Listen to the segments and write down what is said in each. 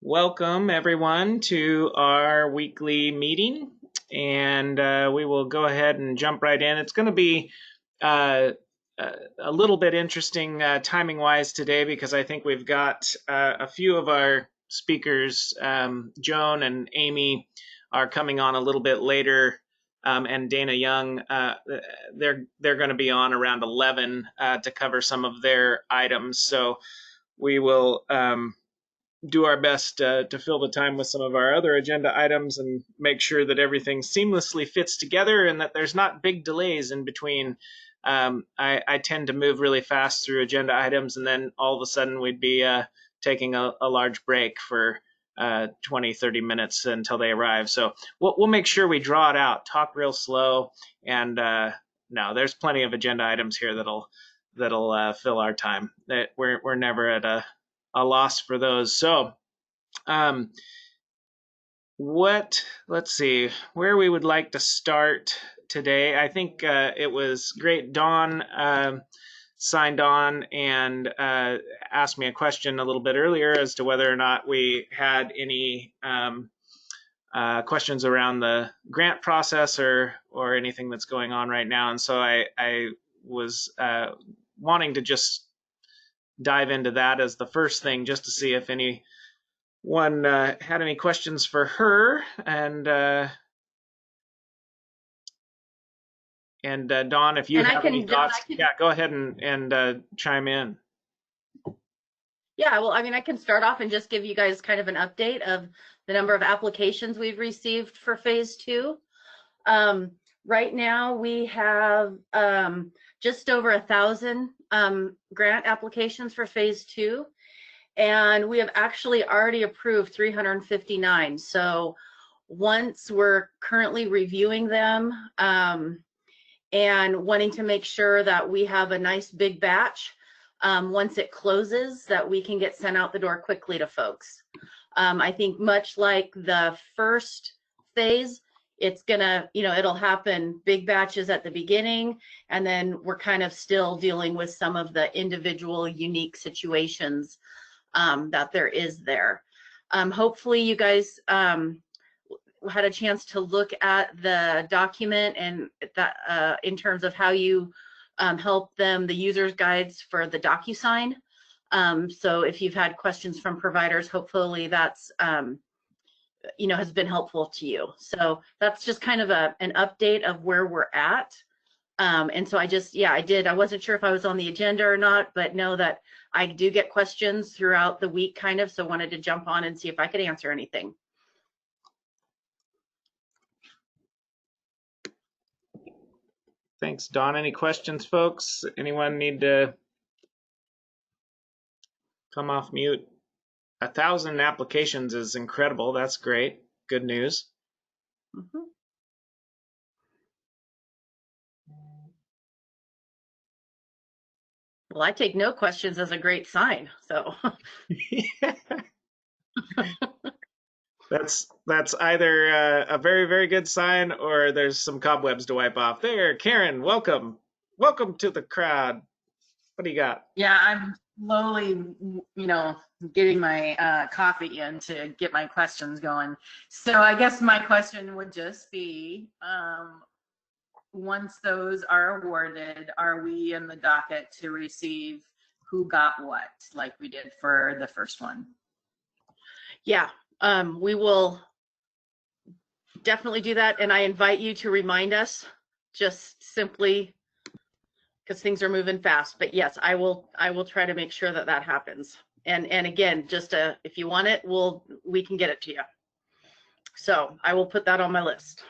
Welcome everyone to our weekly meeting, and we will go ahead and jump right in. It's going to be a little bit interesting timing-wise today because I think we've got a few of our speakers, Joan and Amy, are coming on a little bit later, and Dana Young, they're going to be on around 11 to cover some of their items. So we will do our best to fill the time with some of our other agenda items and make sure that everything seamlessly fits together and that there's not big delays in between. I tend to move really fast through agenda items, and then all of a sudden we'd be taking a large break for 20, 30 minutes until they arrive. So we'll make sure we draw it out, talk real slow, and no, there's plenty of agenda items here that'll fill our time. We're never at a loss for those. So let's see where we would like to start today. I think it was great. Dawn signed on and asked me a question a little bit earlier as to whether or not we had any questions around the grant process or anything that's going on right now. And so I was wanting to just dive into that as the first thing, just to see if anyone had any questions for her. And Dawn, if you have any thoughts, yeah, go ahead and chime in. Yeah, well, I mean, I can start off and just give you guys kind of an update of the number of applications we've received for phase 2. Right now we have just over 1,000 grant applications for phase 2, and we have actually already approved 359. So once we're currently reviewing them and wanting to make sure that we have a nice big batch once it closes that we can get sent out the door quickly to folks. I think much like the first phase, it's gonna, it'll happen big batches at the beginning, and then we're kind of still dealing with some of the individual unique situations that there is there. Hopefully you guys had a chance to look at the document and that in terms of how you help them, the user's guides for the DocuSign. So if you've had questions from providers, hopefully that's has been helpful to you. So that's just kind of an update of where we're at. And so I wasn't sure if I was on the agenda or not, but know that I do get questions throughout the week kind of, so wanted to jump on and see if I could answer anything. Thanks, Dawn. Any questions, folks? Anyone need to come off mute? 1,000 applications is incredible. That's great. Good news. Mm-hmm. Well, I take no questions as a great sign. So that's either a very, very good sign or there's some cobwebs to wipe off. There, Karen, welcome. Welcome to the crowd. What do you got? Yeah, I'm slowly, getting my coffee in to get my questions going. So I guess my question would just be, once those are awarded, are we in the docket to receive who got what, like we did for the first one? Yeah, we will definitely do that. And I invite you to remind us, just simply because things are moving fast. But yes, I will try to make sure that happens. And again, just if you want it, we can get it to you. So I will put that on my list.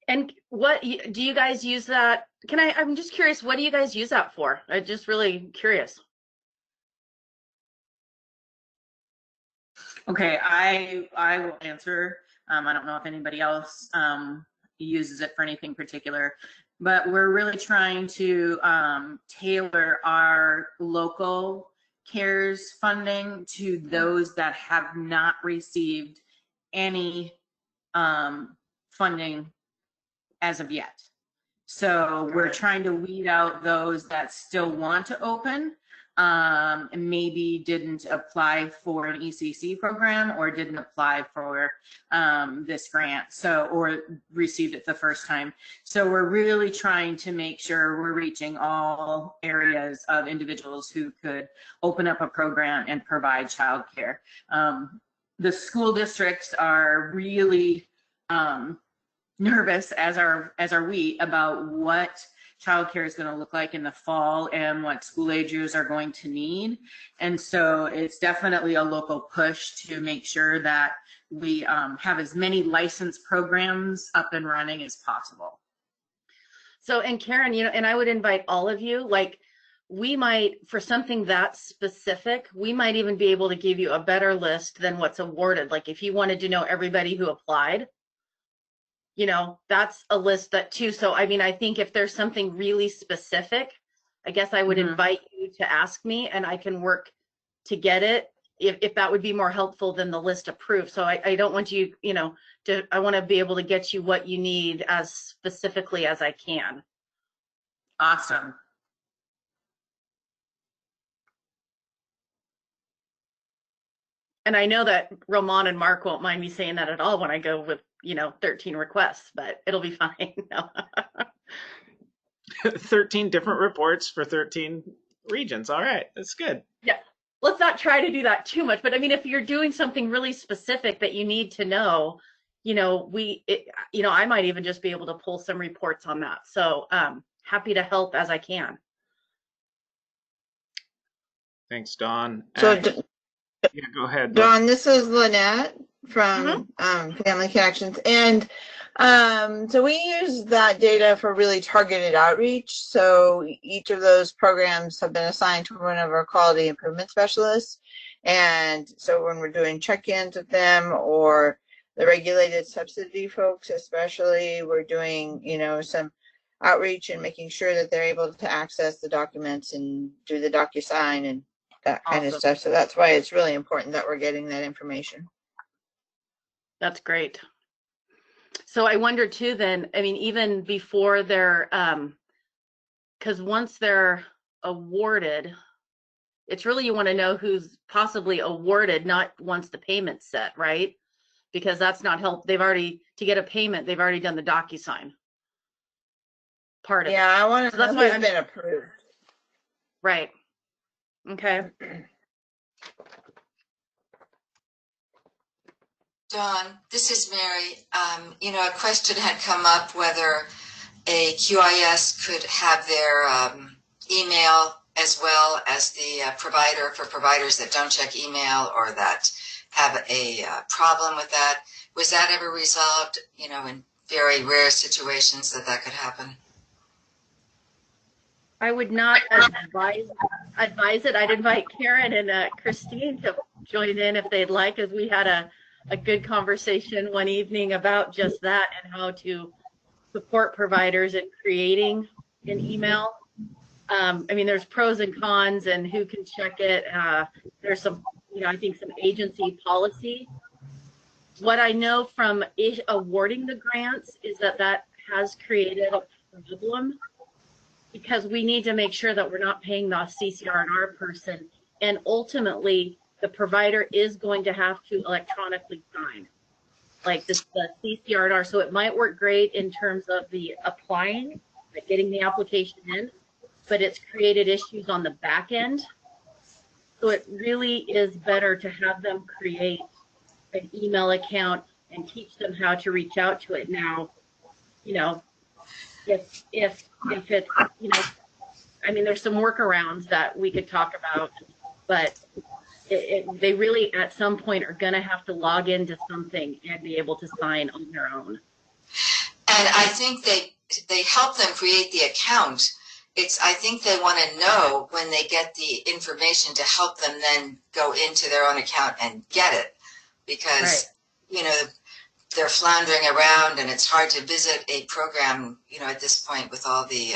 And what do you guys use that? I'm just curious, what do you guys use that for? I'm just really curious. Okay, I will answer. I don't know if anybody else uses it for anything particular, but we're really trying to tailor our local CARES funding to those that have not received any funding as of yet. So we're trying to weed out those that still want to open and maybe didn't apply for an ECC program or didn't apply for this grant, or received it the first time. So we're really trying to make sure we're reaching all areas of individuals who could open up a program and provide childcare. The school districts are really nervous, as are we, about what childcare is going to look like in the fall and what school agers are going to need. And so it's definitely a local push to make sure that we have as many licensed programs up and running as possible. So, and Karen, and I would invite all of you, like, we might, for something that specific, we might even be able to give you a better list than what's awarded. Like, if you wanted to know everybody who applied, that's a list that too. So, I mean, I think if there's something really specific, I guess I would invite you to ask me and I can work to get it if that would be more helpful than the list approved. So I don't want you, I want to be able to get you what you need as specifically as I can. Awesome. And I know that Roman and Mark won't mind me saying that at all when I go with, 13 requests, but it'll be fine. 13 different reports for 13 regions. All right, that's good. Yeah, let's not try to do that too much. But I mean, if you're doing something really specific that you need to know, I might even just be able to pull some reports on that. So happy to help as I can. Thanks, Dawn. So, yeah, go ahead. Dawn, this is Lynette from Family Connections. And so we use that data for really targeted outreach. So each of those programs have been assigned to one of our quality improvement specialists. And so when we're doing check-ins with them, or the regulated subsidy folks especially, we're doing, some outreach and making sure that they're able to access the documents and do the DocuSign and that kind of stuff. So that's why it's really important that we're getting that information. That's great. So I wonder too, then, I mean, even before they're, because once they're awarded, it's really, you want to know who's possibly awarded, not once the payment's set, right? Because that's not help. They've already, to get a payment, they've already done the DocuSign part of it. Yeah, I want to So that's know why who's been approved. Right. Okay. Dawn, this is Mary. A question had come up whether a QIS could have their email as well as the provider for providers that don't check email or that have a problem with that. Was that ever resolved, in very rare situations that could happen? I would not advise it. I'd invite Karen and Christine to join in if they'd like, as we had a good conversation one evening about just that and how to support providers in creating an email. I mean, there's pros and cons and who can check it. There's some, I think some agency policy. What I know from awarding the grants is that has created a problem, because we need to make sure that we're not paying the CCRR person, and ultimately the provider is going to have to electronically sign, like the CCRR. So it might work great in terms of the applying, like getting the application in, but it's created issues on the back end. So it really is better to have them create an email account and teach them how to reach out to it. Now, if it's, I mean, there's some workarounds that we could talk about, but they really at some point are going to have to log into something and be able to sign on their own. And I think they help them create the account. I think they want to know when they get the information to help them then go into their own account and get it, because, they're floundering around and it's hard to visit a program, at this point with all the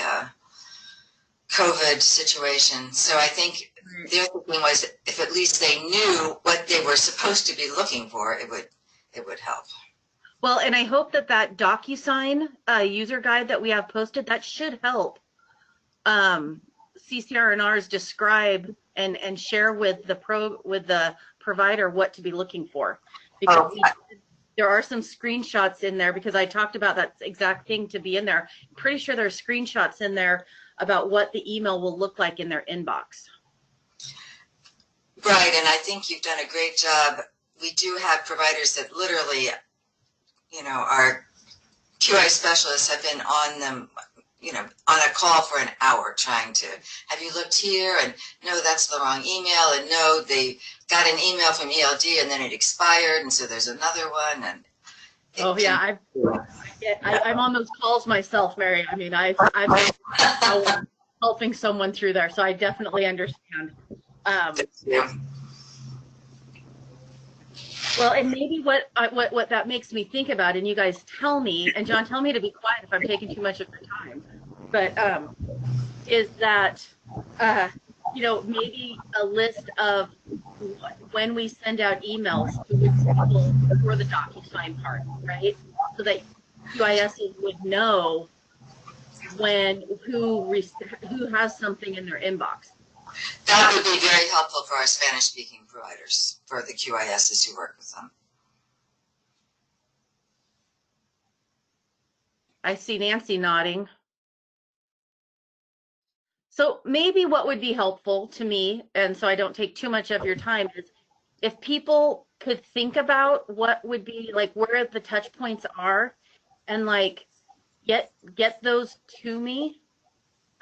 COVID situation. So I think their thinking was, if at least they knew what they were supposed to be looking for, it would help. Well, and I hope that DocuSign user guide that we have posted, that should help. CCRNRs describe and share with the provider what to be looking for, because there are some screenshots in there, because I talked about that exact thing to be in there. I'm pretty sure there's screenshots in there about what the email will look like in their inbox. Right, and I think you've done a great job. We do have providers that literally, you know, our QI specialists have been on them, you know, on a call for an hour trying to, have you looked here? And no, that's the wrong email. And no, they got an email from ELD and then it expired. And so there's another one. And oh yeah, I'm on those calls myself, Mary. I mean, I've been helping someone through there, so I definitely understand. Well, and maybe what that makes me think about, and you guys tell me, and John, tell me to be quiet if I'm taking too much of your time, but is that, you know, maybe a list of when we send out emails to people for the DocuSign part, right? So that QISs would know when who has something in their inbox. That would be very helpful for our Spanish-speaking providers, for the QISs who work with them. I see Nancy nodding. So maybe what would be helpful to me, and so I don't take too much of your time, is if people could think about what would be like where the touch points are, and like get those to me.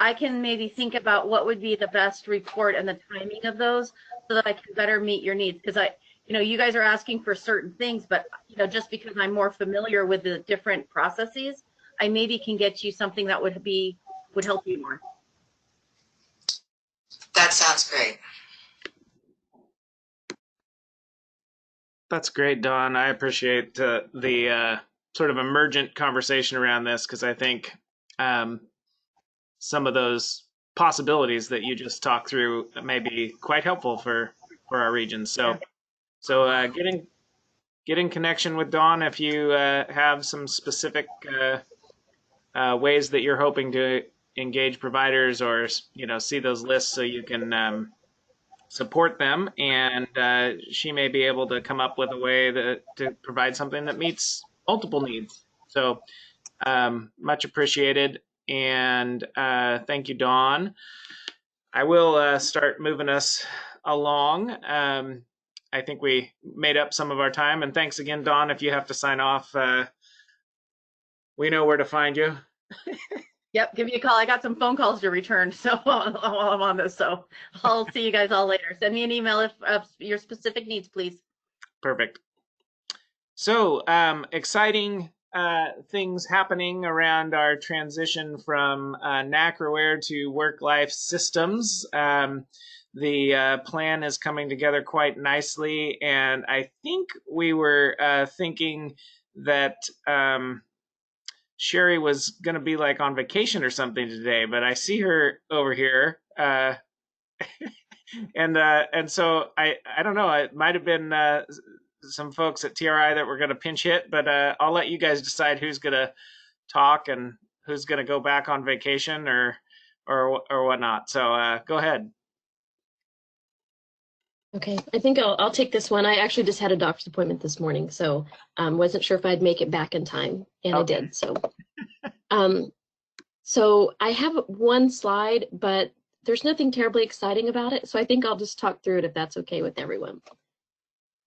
I can maybe think about what would be the best report and the timing of those, so that I can better meet your needs. Because you know, you guys are asking for certain things, but you know, just because I'm more familiar with the different processes, I maybe can get you something that would help you more. That sounds great. That's great, Dawn. I appreciate the sort of emergent conversation around this, because I think some of those possibilities that you just talked through may be quite helpful for our region. So get in connection with Dawn if you have some specific ways that you're hoping to engage providers, or you know, see those lists so you can support them, and she may be able to come up with a way to provide something that meets multiple needs. So much appreciated, and thank you, Dawn. I will start moving us along. I think we made up some of our time, and thanks again, Dawn. If you have to sign off, we know where to find you. Yep, give me a call. I got some phone calls to return, so while I'm on this, so I'll see you guys all later. Send me an email if your specific needs, please. Perfect. So exciting things happening around our transition from NACRAWare to Work-Life Systems. The plan is coming together quite nicely, and I think we were thinking that Sherry was going to be like on vacation or something today, but I see her over here. And so I don't know, it might have been some folks at TRI that were going to pinch hit, but I'll let you guys decide who's going to talk and who's going to go back on vacation or whatnot. So go ahead. Okay, I think I'll take this one. I actually just had a doctor's appointment this morning, so wasn't sure if I'd make it back in time, and okay. I did. So, so I have one slide, but there's nothing terribly exciting about it. So I think I'll just talk through it if that's okay with everyone.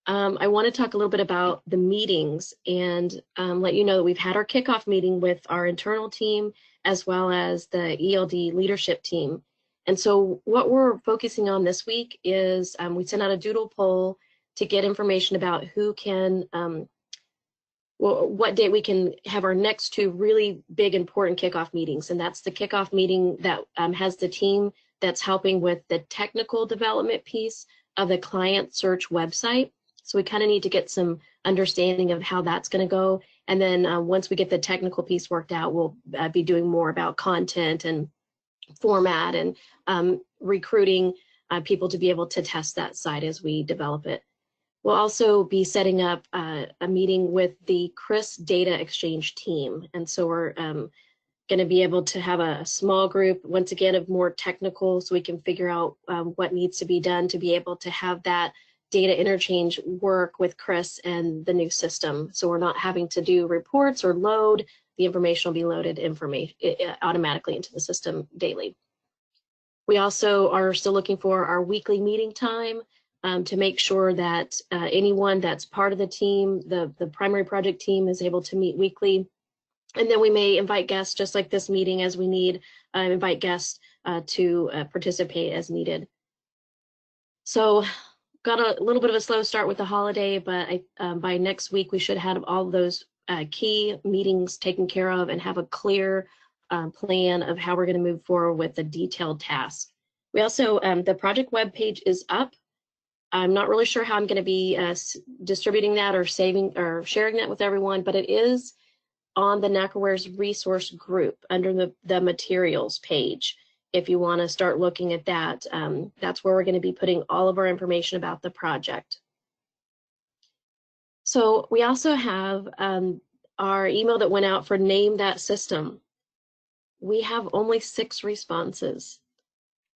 I want to talk a little bit about the meetings and let you know that we've had our kickoff meeting with our internal team as well as the ELD leadership team. And so what we're focusing on this week is we sent out a doodle poll to get information about who can, what date we can have our next two really big important kickoff meetings. And that's the kickoff meeting that has the team that's helping with the technical development piece of the client search website. So we kind of need to get some understanding of how that's going to go. And then once we get the technical piece worked out, we'll be doing more about content and format and recruiting people to be able to test that site as we develop it. We'll also be setting up a meeting with the CRIS data exchange team. And so we're going to be able to have a small group, once again, of more technical, so we can figure out what needs to be done to be able to have that data interchange work with Chris and the new system. So we're not having to do reports or load. The information will be loaded automatically into the system daily. We also are still looking for our weekly meeting time to make sure that anyone that's part of the team, the primary project team, is able to meet weekly. And then we may invite guests, just like this meeting, as we need, invite guests to participate as needed. So got a little bit of a slow start with the holiday, but by next week, we should have all those key meetings taken care of and have a clear plan of how we're going to move forward with the detailed task. We also, the project web page is up. I'm not really sure how I'm going to be distributing that or saving or sharing that with everyone, but it is on the NACAWARE's resource group under the materials page. If you want to start looking at that, that's where we're going to be putting all of our information about the project. So we also have our email that went out for Name That System. We have only 6 responses.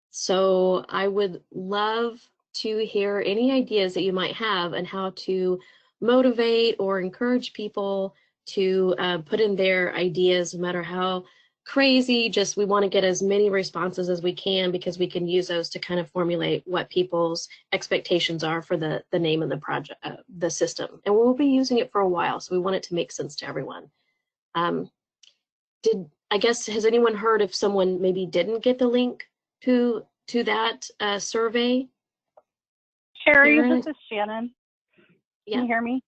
So I would love to hear any ideas that you might have on how to motivate or encourage people to put in their ideas, no matter how crazy. Just we want to get as many responses as we can, because we can use those to kind of formulate what people's expectations are for the name of the project, the system. And we'll be using it for a while, so we want it to make sense to everyone. I guess, has anyone heard if someone maybe didn't get the link to that survey? Sherry, Sharon? this is Shannon. Yeah. Can you hear me?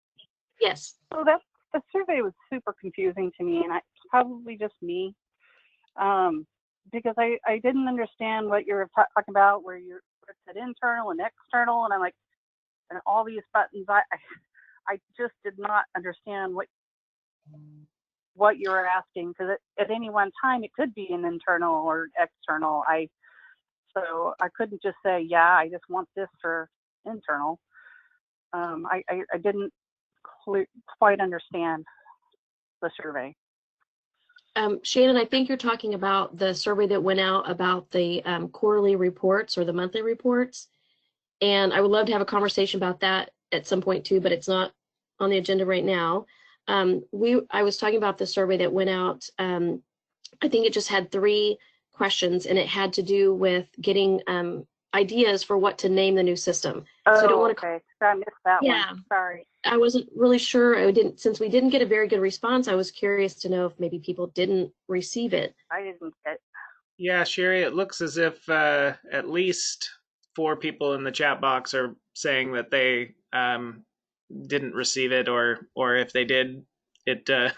Yes. So the survey was super confusing to me, and it's probably just me, because I didn't understand what you were talking about, where it said internal and external, and I'm like, and all these buttons, I just did not understand what you were asking, because at any one time it could be an internal or external. So I couldn't just say, yeah, I just want this for internal. I didn't quite understand the survey. Shannon, I think you're talking about the survey that went out about the quarterly reports or the monthly reports. And I would love to have a conversation about that at some point too, but it's not on the agenda right now. I was talking about the survey that went out. I think it just had 3 questions, and it had to do with getting ideas for what to name the new system. Oh, so I don't want to. Okay. I missed that Yeah. one. Sorry. I wasn't really sure. Since we didn't get a very good response, I was curious to know if maybe people didn't receive it. I didn't get. Yeah, Sherry, it looks as if at least 4 people in the chat box are saying that they didn't receive it, or if they did, they're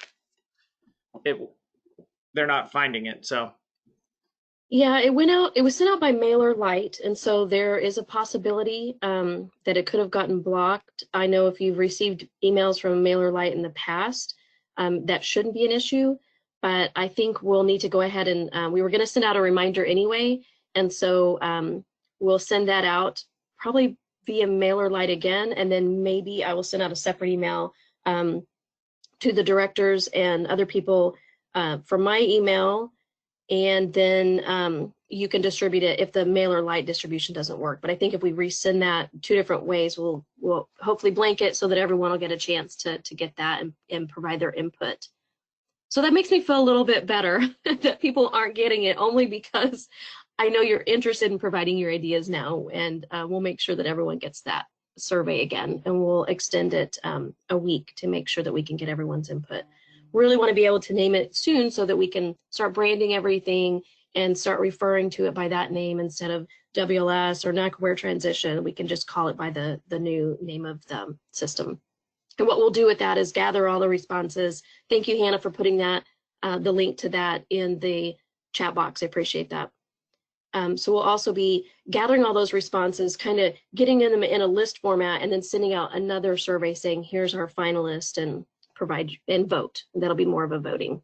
not finding it. So yeah, it went out. It was sent out by MailerLite, and so there is a possibility that it could have gotten blocked. I know if you've received emails from MailerLite in the past, that shouldn't be an issue. But I think we'll need to go ahead and we were going to send out a reminder anyway, and so we'll send that out probably via MailerLite again, and then maybe I will send out a separate email to the directors and other people from my email, and then you can distribute it if the MailerLite distribution doesn't work. But I think if we resend that 2 different ways, we'll hopefully blank it so that everyone will get a chance to get that and provide their input. So that makes me feel a little bit better that people aren't getting it, only because I know you're interested in providing your ideas now, and we'll make sure that everyone gets that survey again, and we'll extend it a week to make sure that we can get everyone's input. Really want to be able to name it soon so that we can start branding everything and start referring to it by that name instead of WLS or NACAWARE transition. We can just call it by the new name of the system. And what we'll do with that is gather all the responses. Thank you, Hannah, for putting that the link to that in the chat box. I appreciate that. So we'll also be gathering all those responses, kind of getting them in a list format, and then sending out another survey saying, here's our finalist, and provide and vote. That'll be more of a voting.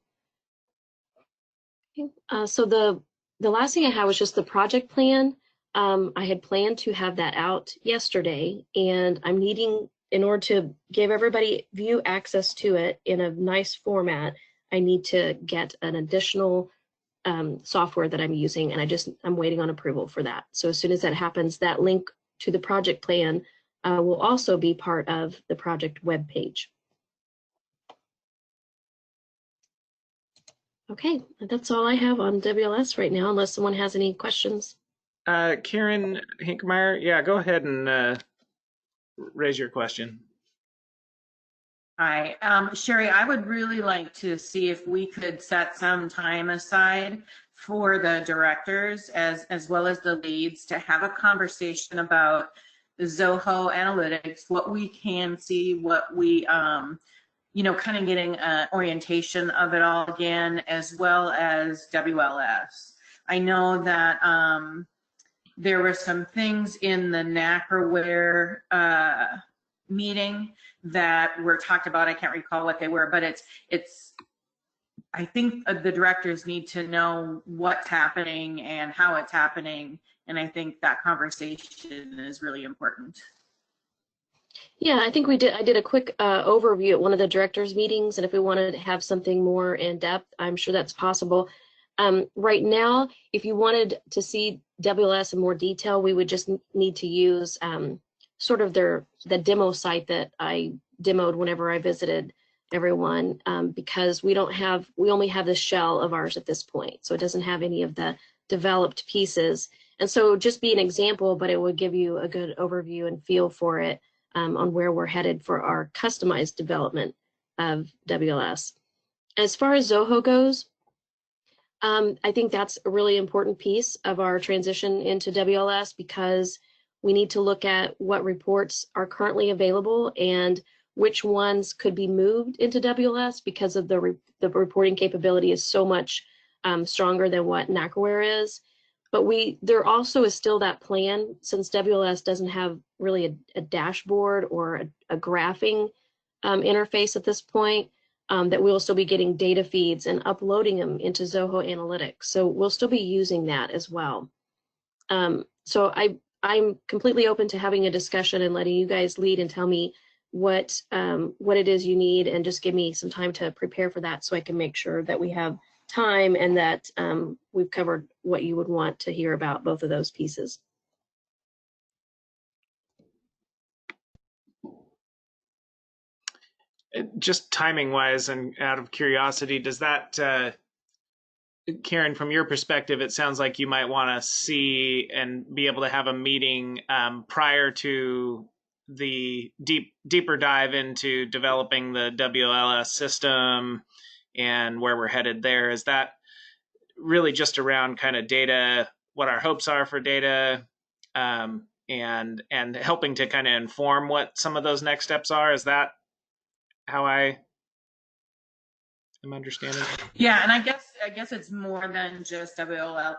Okay. So the last thing I had was just the project plan. I had planned to have that out yesterday, and I'm needing, in order to give everybody view access to it in a nice format, I need to get an additional software that I'm using, and I'm waiting on approval for that. So as soon as that happens, that link to the project plan will also be part of the project web page. Okay, that's all I have on WLS right now, unless someone has any questions. Karen Hinkmeyer, yeah, go ahead and raise your question. Hi, Sherry, I would really like to see if we could set some time aside for the directors as well as the leads to have a conversation about the Zoho analytics, what we can see, what we, you know, kind of getting an orientation of it all again, as well as WLS. I know that there were some things in the Knackerware meeting that were talked about. I can't recall what they were, but it's I think the directors need to know what's happening and how it's happening, and I think that conversation is really important. Yeah, I think I did a quick overview at one of the directors meetings, and if we wanted to have something more in depth, I'm sure that's possible. Right now, if you wanted to see WLS in more detail, we would just need to use sort of the demo site that I demoed whenever I visited everyone, because we only have the shell of ours at this point, so it doesn't have any of the developed pieces. And so just be an example, but it would give you a good overview and feel for it on where we're headed for our customized development of WLS. As far as Zoho goes, I think that's a really important piece of our transition into WLS, because we need to look at what reports are currently available and which ones could be moved into WLS, because of the reporting capability is so much stronger than what Knackerware is. But there also is still that plan, since WLS doesn't have really a dashboard or a graphing interface at this point, that we'll still be getting data feeds and uploading them into Zoho Analytics. So we'll still be using that as well. So I'm completely open to having a discussion and letting you guys lead and tell me what it is you need, and just give me some time to prepare for that, so I can make sure that we have time and that we've covered what you would want to hear about both of those pieces. Just timing wise and out of curiosity, does that, Karen, from your perspective, it sounds like you might want to see and be able to have a meeting prior to the deeper dive into developing the WLS system and where we're headed there. Is that really just around kind of data, what our hopes are for data, and helping to kind of inform what some of those next steps are? Is that how I am understanding it? Yeah, and I guess it's more than just WLS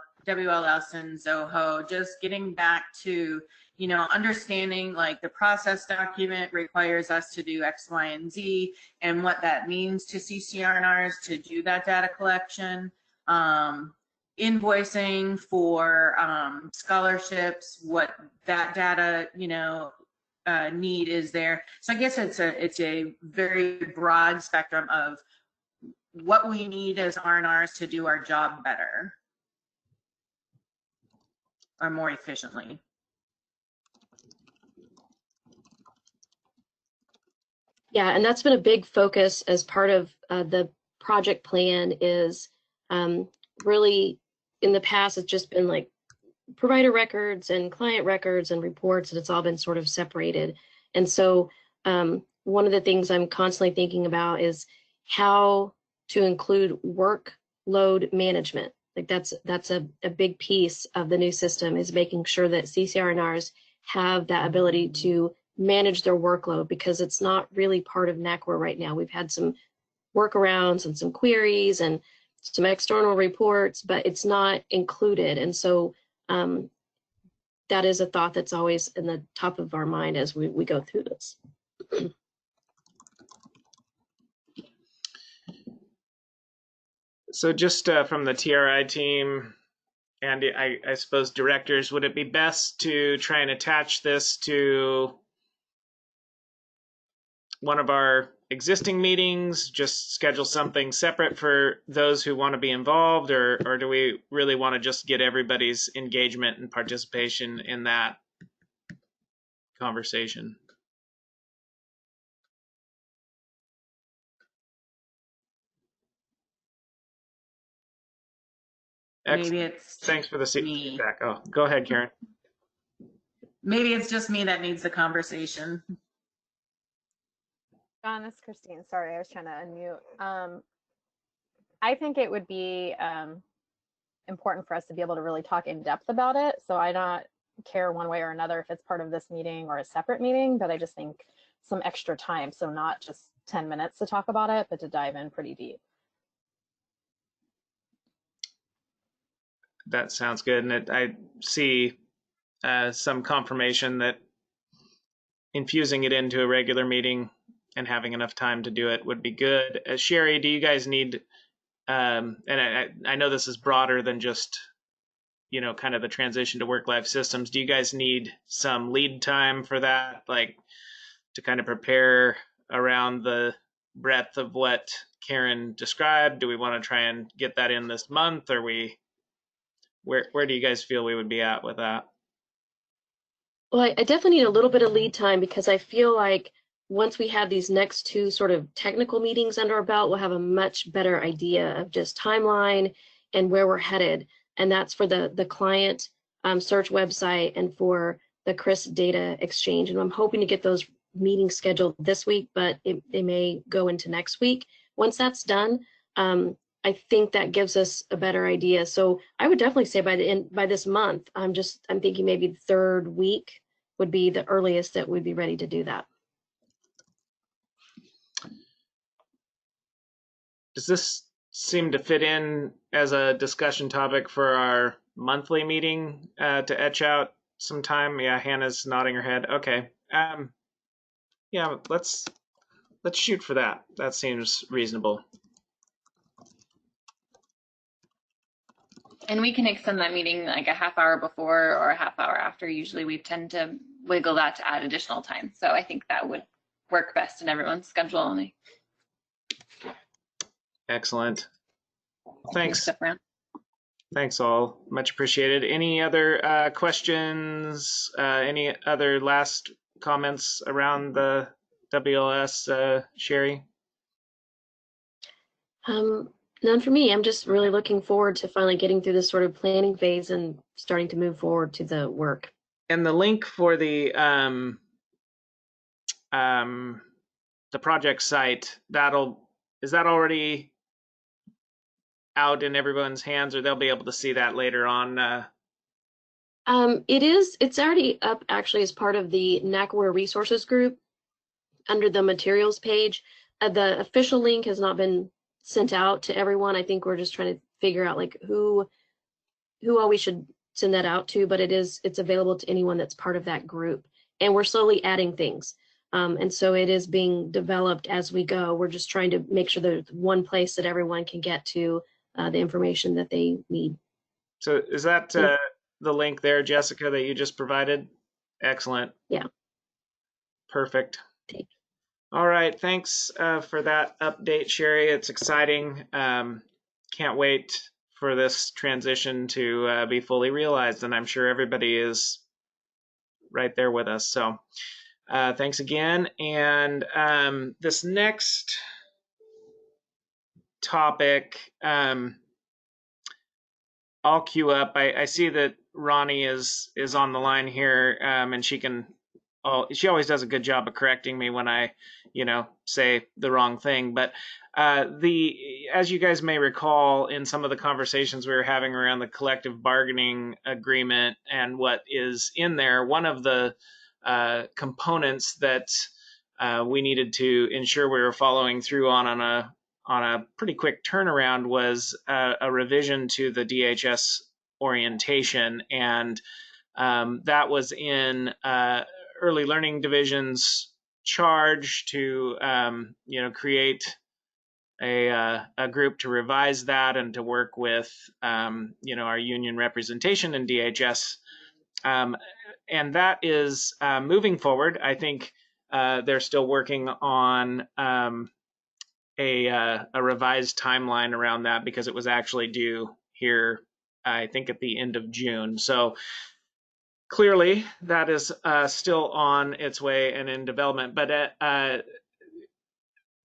and Zoho. Just getting back to, you know, understanding like the process document requires us to do X, Y, and Z, and what that means to CCRNRs to do that data collection. Invoicing for scholarships, what that data, you know, need is there. So I guess it's a very broad spectrum of what we need as RNRs to do our job better or more efficiently. Yeah, and that's been a big focus as part of the project plan, is really in the past, it's just been like provider records and client records and reports, and it's all been sort of separated. And so one of the things I'm constantly thinking about is how to include workload management. Like that's a big piece of the new system, is making sure that CCRNRs have that ability to manage their workload, because it's not really part of Knackware right now. We've had some workarounds and some queries and some external reports, but it's not included. And so that is a thought that's always in the top of our mind as we go through this. So just from the TRI team, and I suppose directors, would it be best to try and attach this to one of our existing meetings, just schedule something separate for those who want to be involved, or do we really want to just get everybody's engagement and participation in that conversation? Maybe it's Thanks for the me. feedback. Oh, go ahead, Karen. Maybe it's just me that needs the conversation. John, it's Christine. Sorry, I was trying to unmute. I think it would be important for us to be able to really talk in depth about it. So I don't care one way or another if it's part of this meeting or a separate meeting, but I just think some extra time. So not just 10 minutes to talk about it, but to dive in pretty deep. That sounds good. And I see some confirmation that infusing it into a regular meeting and having enough time to do it would be good. Sherry, do you guys need, and I know this is broader than just, you know, kind of the transition to work-life systems. Do you guys need some lead time for that, like to kind of prepare around the breadth of what Karen described? Do we want to try and get that in this month? Or where do you guys feel we would be at with that? Well, I definitely need a little bit of lead time because I feel like once we have these next two sort of technical meetings under our belt, we'll have a much better idea of just timeline and where we're headed. And that's for the client search website and for the CRIS data exchange. And I'm hoping to get those meetings scheduled this week, but they may go into next week. Once that's done, I think that gives us a better idea. So I would definitely say by this month, I'm thinking maybe the third week would be the earliest that we'd be ready to do that. Does this seem to fit in as a discussion topic for our monthly meeting to etch out some time? Yeah, Hannah's nodding her head. Okay. Yeah, let's shoot for that. That seems reasonable. And we can extend that meeting like a half hour before or a half hour after. Usually we tend to wiggle that to add additional time. So I think that would work best in everyone's schedule only. Excellent. Thanks. Thanks all. Much appreciated. Any other questions? Any other last comments around the WLS, Sherry? None for me. I'm just really looking forward to finally getting through this sort of planning phase and starting to move forward to the work. And the link for the project site, is that already out in everyone's hands, or they'll be able to see that later on? It's already up actually as part of the NACWare resources group under the materials page. The official link has not been sent out to everyone. I think we're just trying to figure out like who all we should send that out to, but it's available to anyone that's part of that group. And we're slowly adding things. And so it is being developed as we go. We're just trying to make sure there's one place that everyone can get to the information that they need. So is that the link there, Jessica, that you just provided? Excellent. Yeah. Perfect. All right. Thanks for that update, Sherry. It's exciting. Can't wait for this transition to be fully realized, and I'm sure everybody is right there with us. So thanks again. And this next topic, I'll queue up. I see that Ronnie is on the line here, and she always does a good job of correcting me when I, say the wrong thing. But as you guys may recall, in some of the conversations we were having around the collective bargaining agreement and what is in there, one of the components that we needed to ensure we were following through on a pretty quick turnaround was a revision to the DHS orientation, and that was in Early Learning Division's charge to create a group to revise that and to work with our union representation in DHS, and that is moving forward. I think they're still working on a revised timeline around that because it was actually due here, I think, at the end of June. So clearly that is still on its way and in development. But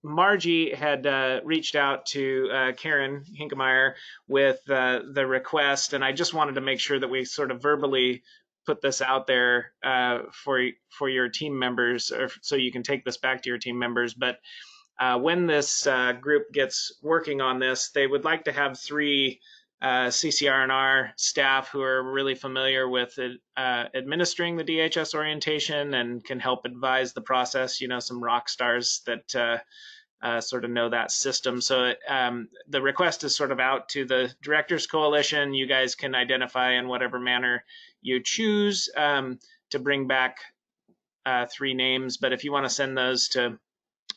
Margie had reached out to Karen Hinkemeyer with the request, and I just wanted to make sure that we sort of verbally put this out there for your team members, or so you can take this back to your team members. But when this group gets working on this, they would like to have 3 CCRR staff who are really familiar with administering the DHS orientation and can help advise the process, some rock stars that sort of know that system. So the request is sort of out to the Directors Coalition. You guys can identify in whatever manner you choose to bring back 3 names. But if you want to send those to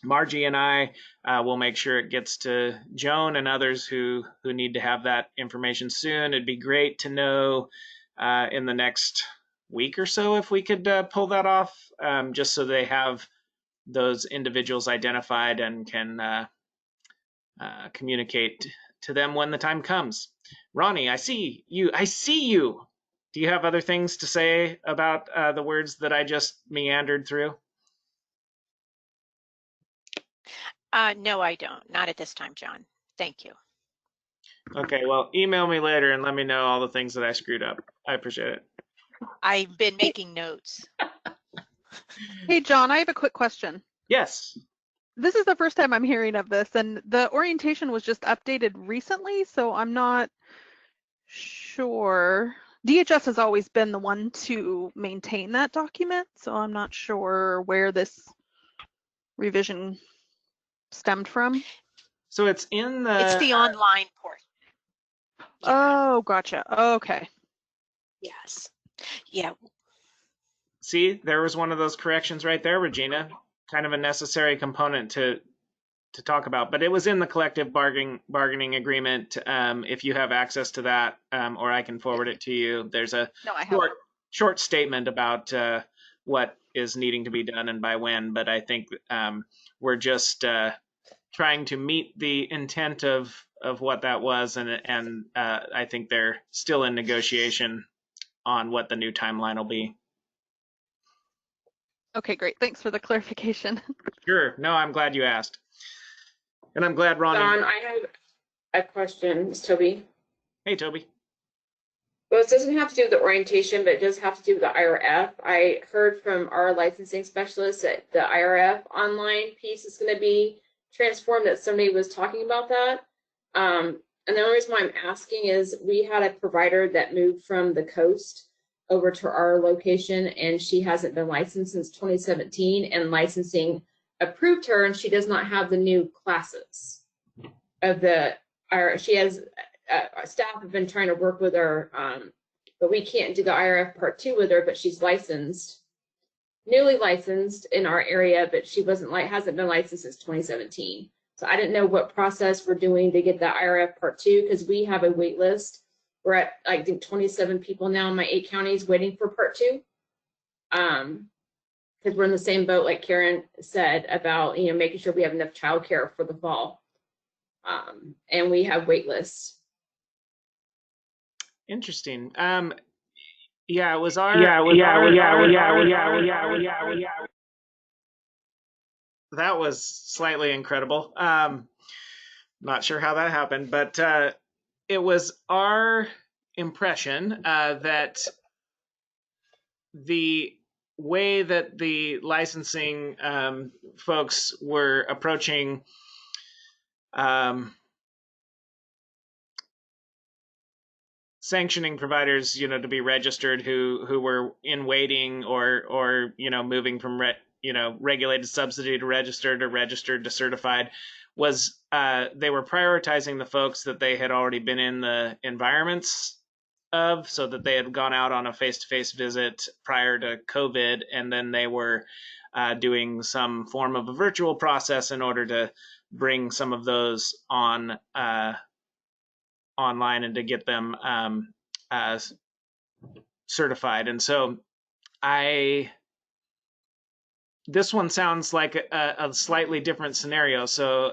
Margie and I, will make sure it gets to Joan and others who need to have that information soon. It'd be great to know in the next week or so if we could pull that off, just so they have those individuals identified and can communicate to them when the time comes. Ronnie, I see you. Do you have other things to say about the words that I just meandered through? No, I don't. Not at this time, John. Thank you. Okay, well, email me later and let me know all the things that I screwed up. I appreciate it. I've been making notes. Hey, John, I have a quick question. Yes. This is the first time I'm hearing of this, and the orientation was just updated recently, so I'm not sure. DHS has always been the one to maintain that document, so I'm not sure where this revision stemmed from. So it's in the... It's the online port. Oh, gotcha. Okay. Yes. Yeah. See, there was one of those corrections right there, Regina. Kind of a necessary component to talk about, but it was in the collective bargaining agreement. If you have access to that, or I can forward it to you, there's a short statement about what is needing to be done and by when, but I think we're just trying to meet the intent of what that was, and I think they're still in negotiation on what the new timeline will be. Okay, great. Thanks for the clarification. Sure. No, I'm glad you asked. And I'm glad Ronnie... Don, I have a question. It's Toby. Hey, Toby. Well, it doesn't have to do with the orientation, but it does have to do with the IRF. I heard from our licensing specialist that the IRF online piece is going to be transformed, that somebody was talking about that. And the only reason why I'm asking is we had a provider that moved from the coast over to our location, and she hasn't been licensed since 2017, and licensing approved her, and she does not have the new classes of the she has staff have been trying to work with her, but we can't do the IRF Part 2 with her, but she's licensed, newly licensed in our area, but she hasn't been licensed since 2017. So I didn't know what process we're doing to get the IRF Part 2, because we have a wait list. We're at, I think, 27 people now in my 8 counties waiting for Part 2. Because we're in the same boat, like Karen said, about making sure we have enough childcare for the fall, and we have wait lists. Interesting. Yeah, it was our. That was slightly incredible. Not sure how that happened, but it was our impression that the way that the licensing folks were approaching sanctioning providers, to be registered who were in waiting or moving from regulated subsidy to registered to certified, was they were prioritizing the folks that they had already been in the environments of, so that they had gone out on a face-to-face visit prior to COVID, and then they were doing some form of a virtual process in order to bring some of those on online and to get them certified. And so I this one sounds like a slightly different scenario. So,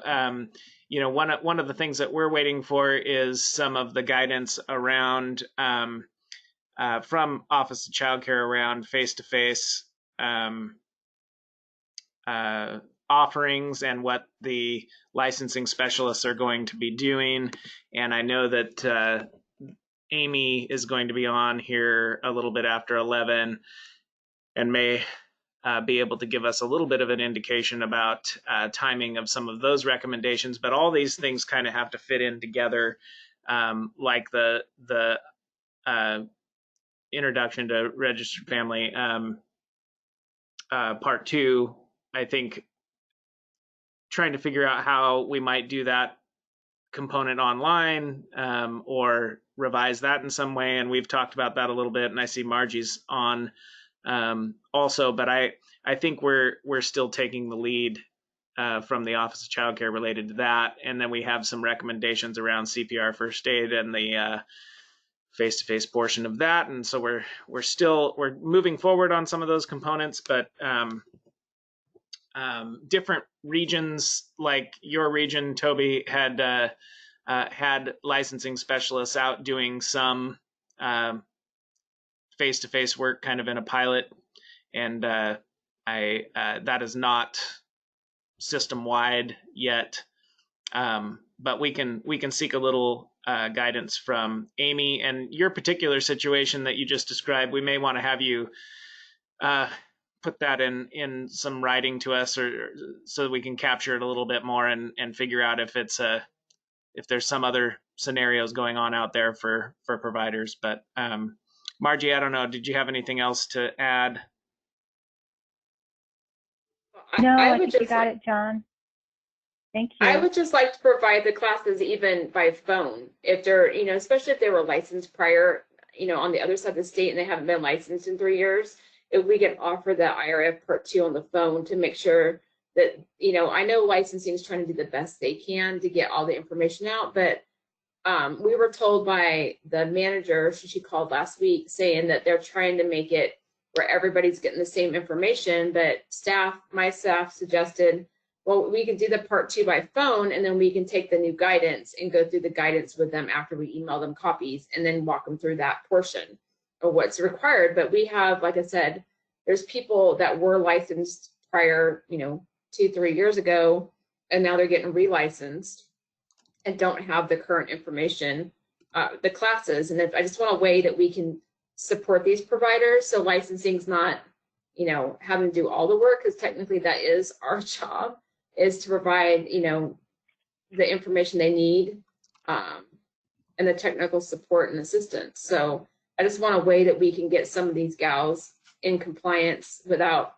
you know, one of the things that we're waiting for is some of the guidance around from Office of Child Care around face-to-face offerings and what the licensing specialists are going to be doing. And I know that Amy is going to be on here a little bit after 11 and may be able to give us a little bit of an indication about timing of some of those recommendations. But all these things kind of have to fit in together, like the introduction to registered family part 2. I think trying to figure out how we might do that component online or revise that in some way. And we've talked about that a little bit, and I see Margie's on also, but I think we're still taking the lead from the Office of Child Care related to that. And then we have some recommendations around CPR first aid and the face-to-face portion of that. And so we're moving forward on some of those components, but different regions, like your region, Toby, had licensing specialists out doing some face-to-face work kind of in a pilot, and that is not system-wide yet, but we can seek a little guidance from Amy. And your particular situation that you just described, we may want to have you put that in some writing to us, or so that we can capture it a little bit more and figure out if there's some other scenarios going on out there for providers. But Margie, I don't know, did you have anything else to add? No, I think you got it, John. Thank you. I would just like to provide the classes even by phone, if they're, you know, especially if they were licensed prior, you know, on the other side of the state and they haven't been licensed in 3 years. If we can offer the IRF Part 2 on the phone to make sure that, you know, I know licensing is trying to do the best they can to get all the information out, but we were told by the manager, she called last week, saying that they're trying to make it where everybody's getting the same information, but my staff suggested, well, we can do the Part 2 by phone, and then we can take the new guidance and go through the guidance with them after we email them copies, and then walk them through that portion of what's required. But we have, like I said, there's people that were licensed prior, you know, 2-3 years ago, and now they're getting relicensed and don't have the current information, the classes. And I just want a way that we can support these providers, so licensing's not, you know, having to do all the work, because technically that is our job, is to provide, you know, the information they need and the technical support and assistance. So I just want a way that we can get some of these gals in compliance without,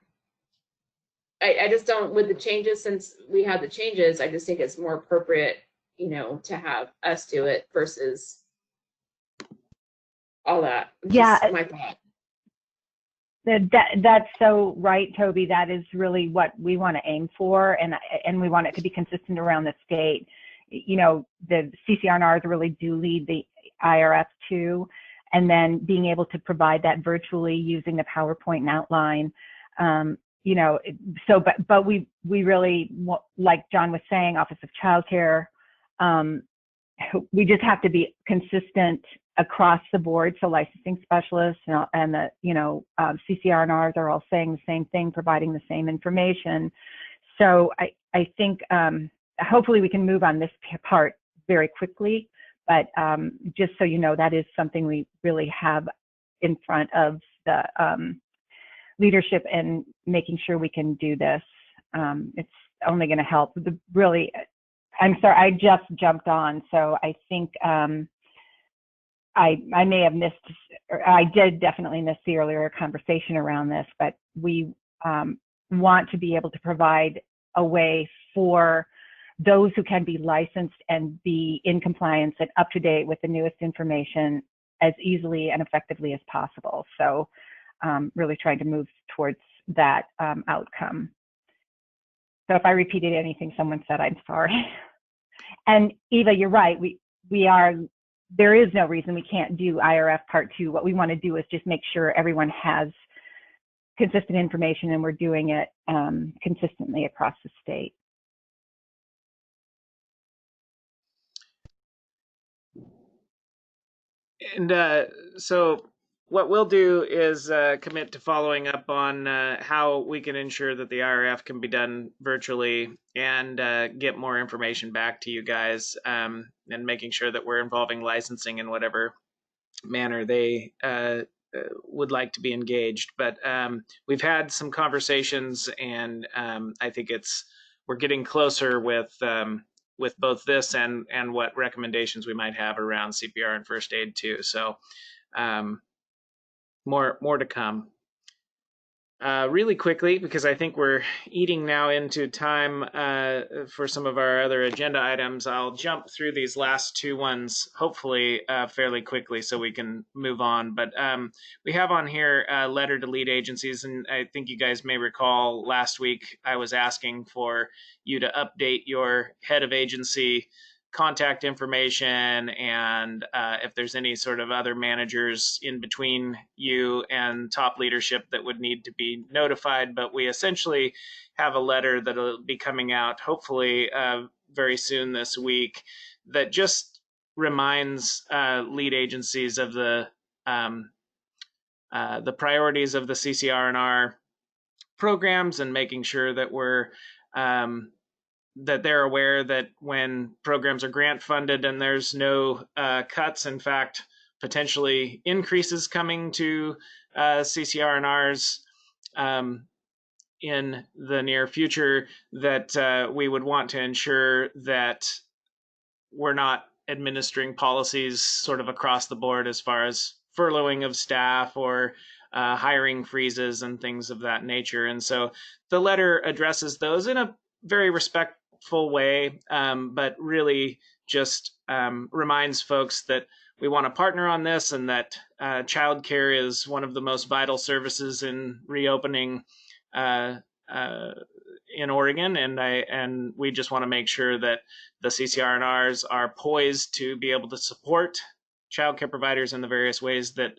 I just don't, with the changes, since we had the changes, I just think it's more appropriate, you know, to have us do it versus all that. Yeah. Just my thought. That's so right, Toby. That is really what we want to aim for, and we want it to be consistent around the state. You know, the CCRRs really do lead the IRF too, and then being able to provide that virtually using the PowerPoint and outline. You know, so but we really, like John was saying, Office of Child Care, we just have to be consistent across the board. So licensing specialists and the, you know, CCRRs are all saying the same thing, providing the same information. So I think hopefully we can move on this part very quickly, but just so you know, that is something we really have in front of the leadership, and making sure we can do this. It's only going to help. Really, I'm sorry, I just jumped on, so I think I may have missed, or I did definitely miss the earlier conversation around this, but we want to be able to provide a way for those who can be licensed and be in compliance and up to date with the newest information as easily and effectively as possible. So really trying to move towards that outcome. So if I repeated anything someone said, I'm sorry. And Eva, you're right. There is no reason we can't do IRF Part 2. What we want to do is just make sure everyone has consistent information, and we're doing it consistently across the state. And so what we'll do is commit to following up on how we can ensure that the IRF can be done virtually and get more information back to you guys, and making sure that we're involving licensing in whatever manner they would like to be engaged. But we've had some conversations, and I think we're getting closer with both this and what recommendations we might have around CPR and first aid too. So more to come. Really quickly, because I think we're eating now into time for some of our other agenda items, I'll jump through these last two ones, hopefully fairly quickly so we can move on. But we have on here a letter to lead agencies, and I think you guys may recall last week I was asking for you to update your head of agency contact information, and if there's any sort of other managers in between you and top leadership that would need to be notified. But we essentially have a letter that'll be coming out hopefully very soon this week that just reminds lead agencies of the priorities of the CCR&R programs, and making sure that that they're aware that when programs are grant funded and there's no cuts, in fact, potentially increases coming to CCR&Rs in the near future, that we would want to ensure that we're not administering policies sort of across the board as far as furloughing of staff or hiring freezes and things of that nature. And so the letter addresses those in a very respectful way, but really just reminds folks that we want to partner on this, and that childcare is one of the most vital services in reopening in Oregon, and we just want to make sure that the CCR&Rs are poised to be able to support childcare providers in the various ways that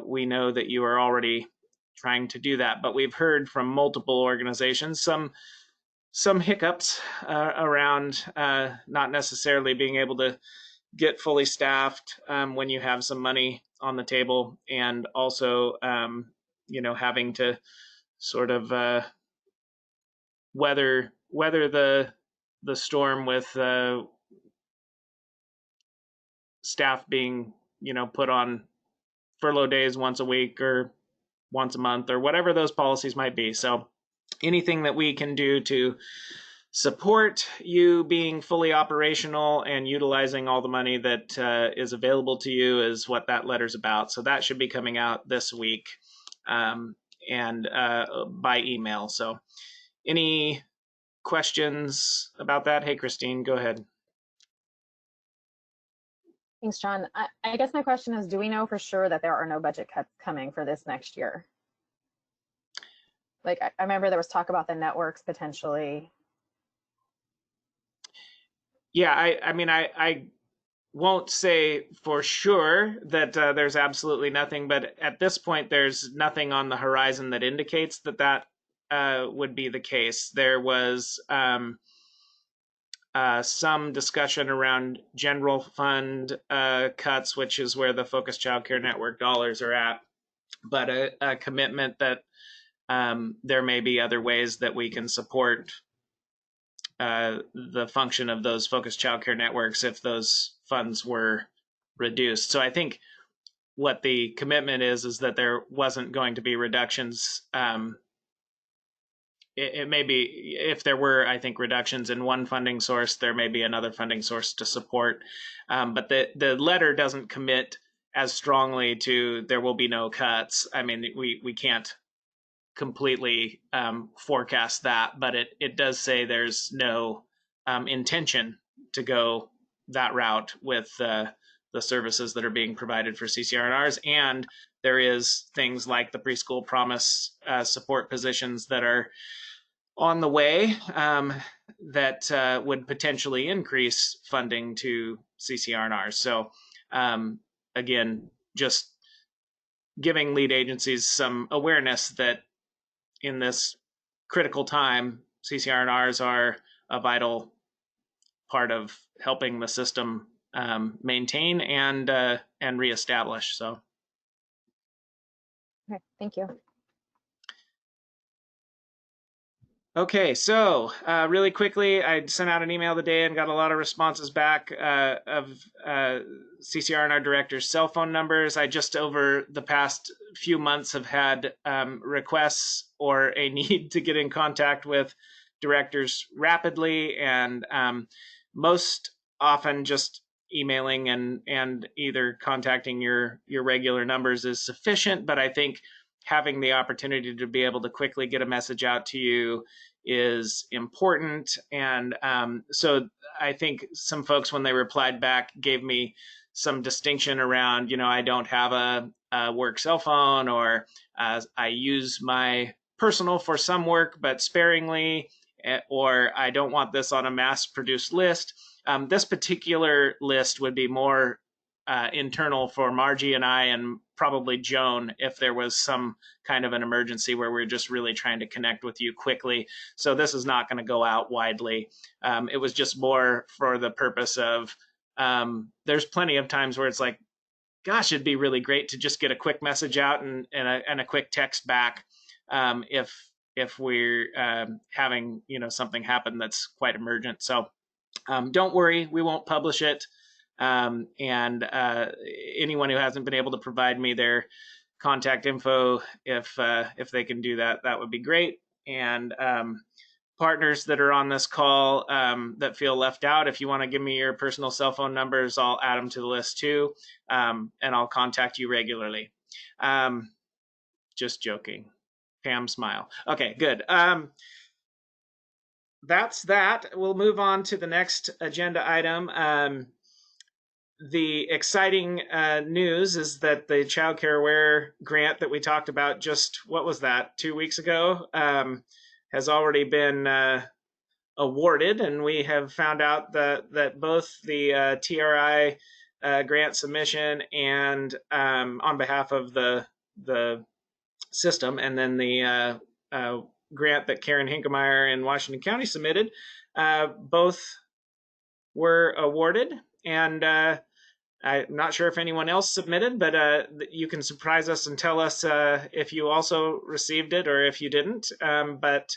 we know that you are already trying to do that. But we've heard from multiple organizations some hiccups around not necessarily being able to get fully staffed when you have some money on the table, and also having to sort of weather the storm with staff being put on furlough days once a week or once a month or whatever those policies might be. So anything that we can do to support you being fully operational and utilizing all the money that is available to you is what that letter's about. So that should be coming out this week, and by email. So any questions about that? Hey, Christine, go ahead. Thanks, John. I guess my question is, do we know for sure that there are no budget cuts coming for this next year? Like, I remember there was talk about the networks potentially. Yeah, I mean, I won't say for sure that there's absolutely nothing, but at this point, there's nothing on the horizon that indicates that would be the case. There was some discussion around general fund cuts, which is where the Focused Childcare Network dollars are at, but a commitment that there may be other ways that we can support the function of those focused childcare networks if those funds were reduced. So I think what the commitment is that there wasn't going to be reductions. It may be, if there were, I think, reductions in one funding source, there may be another funding source to support. But the letter doesn't commit as strongly to there will be no cuts. I mean, we can't completely forecast that, but it does say there's no intention to go that route with the services that are being provided for CCR&Rs. And there is things like the preschool promise support positions that are on the way that would potentially increase funding to CCR&Rs. So again, just giving lead agencies some awareness that in this critical time, CCRNRs are a vital part of helping the system maintain and reestablish. So. Okay, thank you. Okay, so really quickly, I sent out an email today and got a lot of responses back of CCRR directors' cell phone numbers. I just over the past few months have had requests or a need to get in contact with directors rapidly, and most often just emailing and either contacting your regular numbers is sufficient, but I think having the opportunity to be able to quickly get a message out to you is important. And so I think some folks, when they replied back, gave me some distinction around, I don't have a work cell phone, or I use my personal for some work, but sparingly, or I don't want this on a mass produced list. This particular list would be more internal for Margie and I, and probably Joan, if there was some kind of an emergency where we're just really trying to connect with you quickly. So this is not going to go out widely. It was just more for the purpose of, there's plenty of times where it's like, gosh, it'd be really great to just get a quick message out and a quick text back if we're having something happen that's quite emergent. So don't worry, we won't publish it. And anyone who hasn't been able to provide me their contact info, if they can do that, that would be great. And partners that are on this call that feel left out, if you want to give me your personal cell phone numbers, I'll add them to the list too, and I'll contact you regularly. Just joking. Pam, smile. Okay, good. That's that. We'll move on to the next agenda item. The exciting news is that the Child Care Aware grant that we talked about just, what was that, 2 weeks ago, has already been awarded, and we have found out that both the TRI grant submission and on behalf of the system, and then the grant that Karen Hinkemeyer in Washington County submitted, both were awarded. And I'm not sure if anyone else submitted, but you can surprise us and tell us if you also received it or if you didn't. But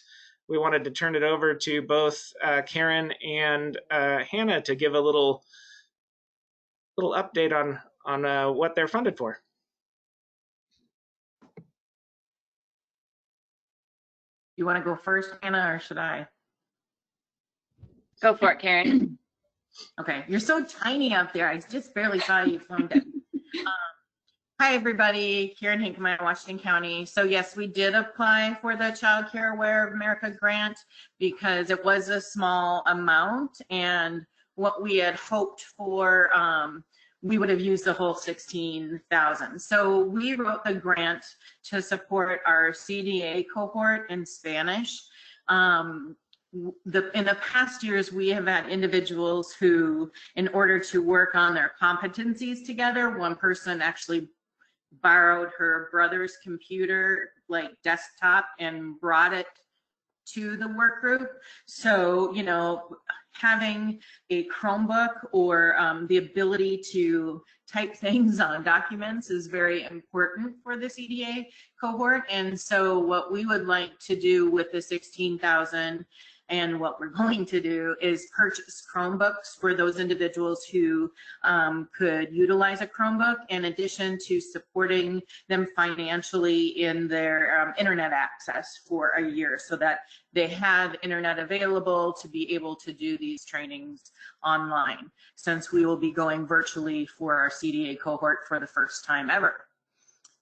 we wanted to turn it over to both Karen and Hannah to give a little update on what they're funded for. You want to go first, Hannah, or should I? Go for it, Karen. Okay, you're so tiny up there. I just barely saw you from it. Hi, everybody. Karen Hinkemeyer, Washington County. So yes, we did apply for the Child Care Aware of America grant because it was a small amount, and what we had hoped for, we would have used the whole $16,000. So we wrote the grant to support our CDA cohort in Spanish. In the past years, we have had individuals who, in order to work on their competencies together, one person actually borrowed her brother's computer, like desktop, and brought it to the work group. So, having a Chromebook or the ability to type things on documents is very important for the CDA cohort. And so what we would like to do with the $16,000, and what we're going to do, is purchase Chromebooks for those individuals who could utilize a Chromebook, in addition to supporting them financially in their internet access for a year, so that they have internet available to be able to do these trainings online, since we will be going virtually for our CDA cohort for the first time ever.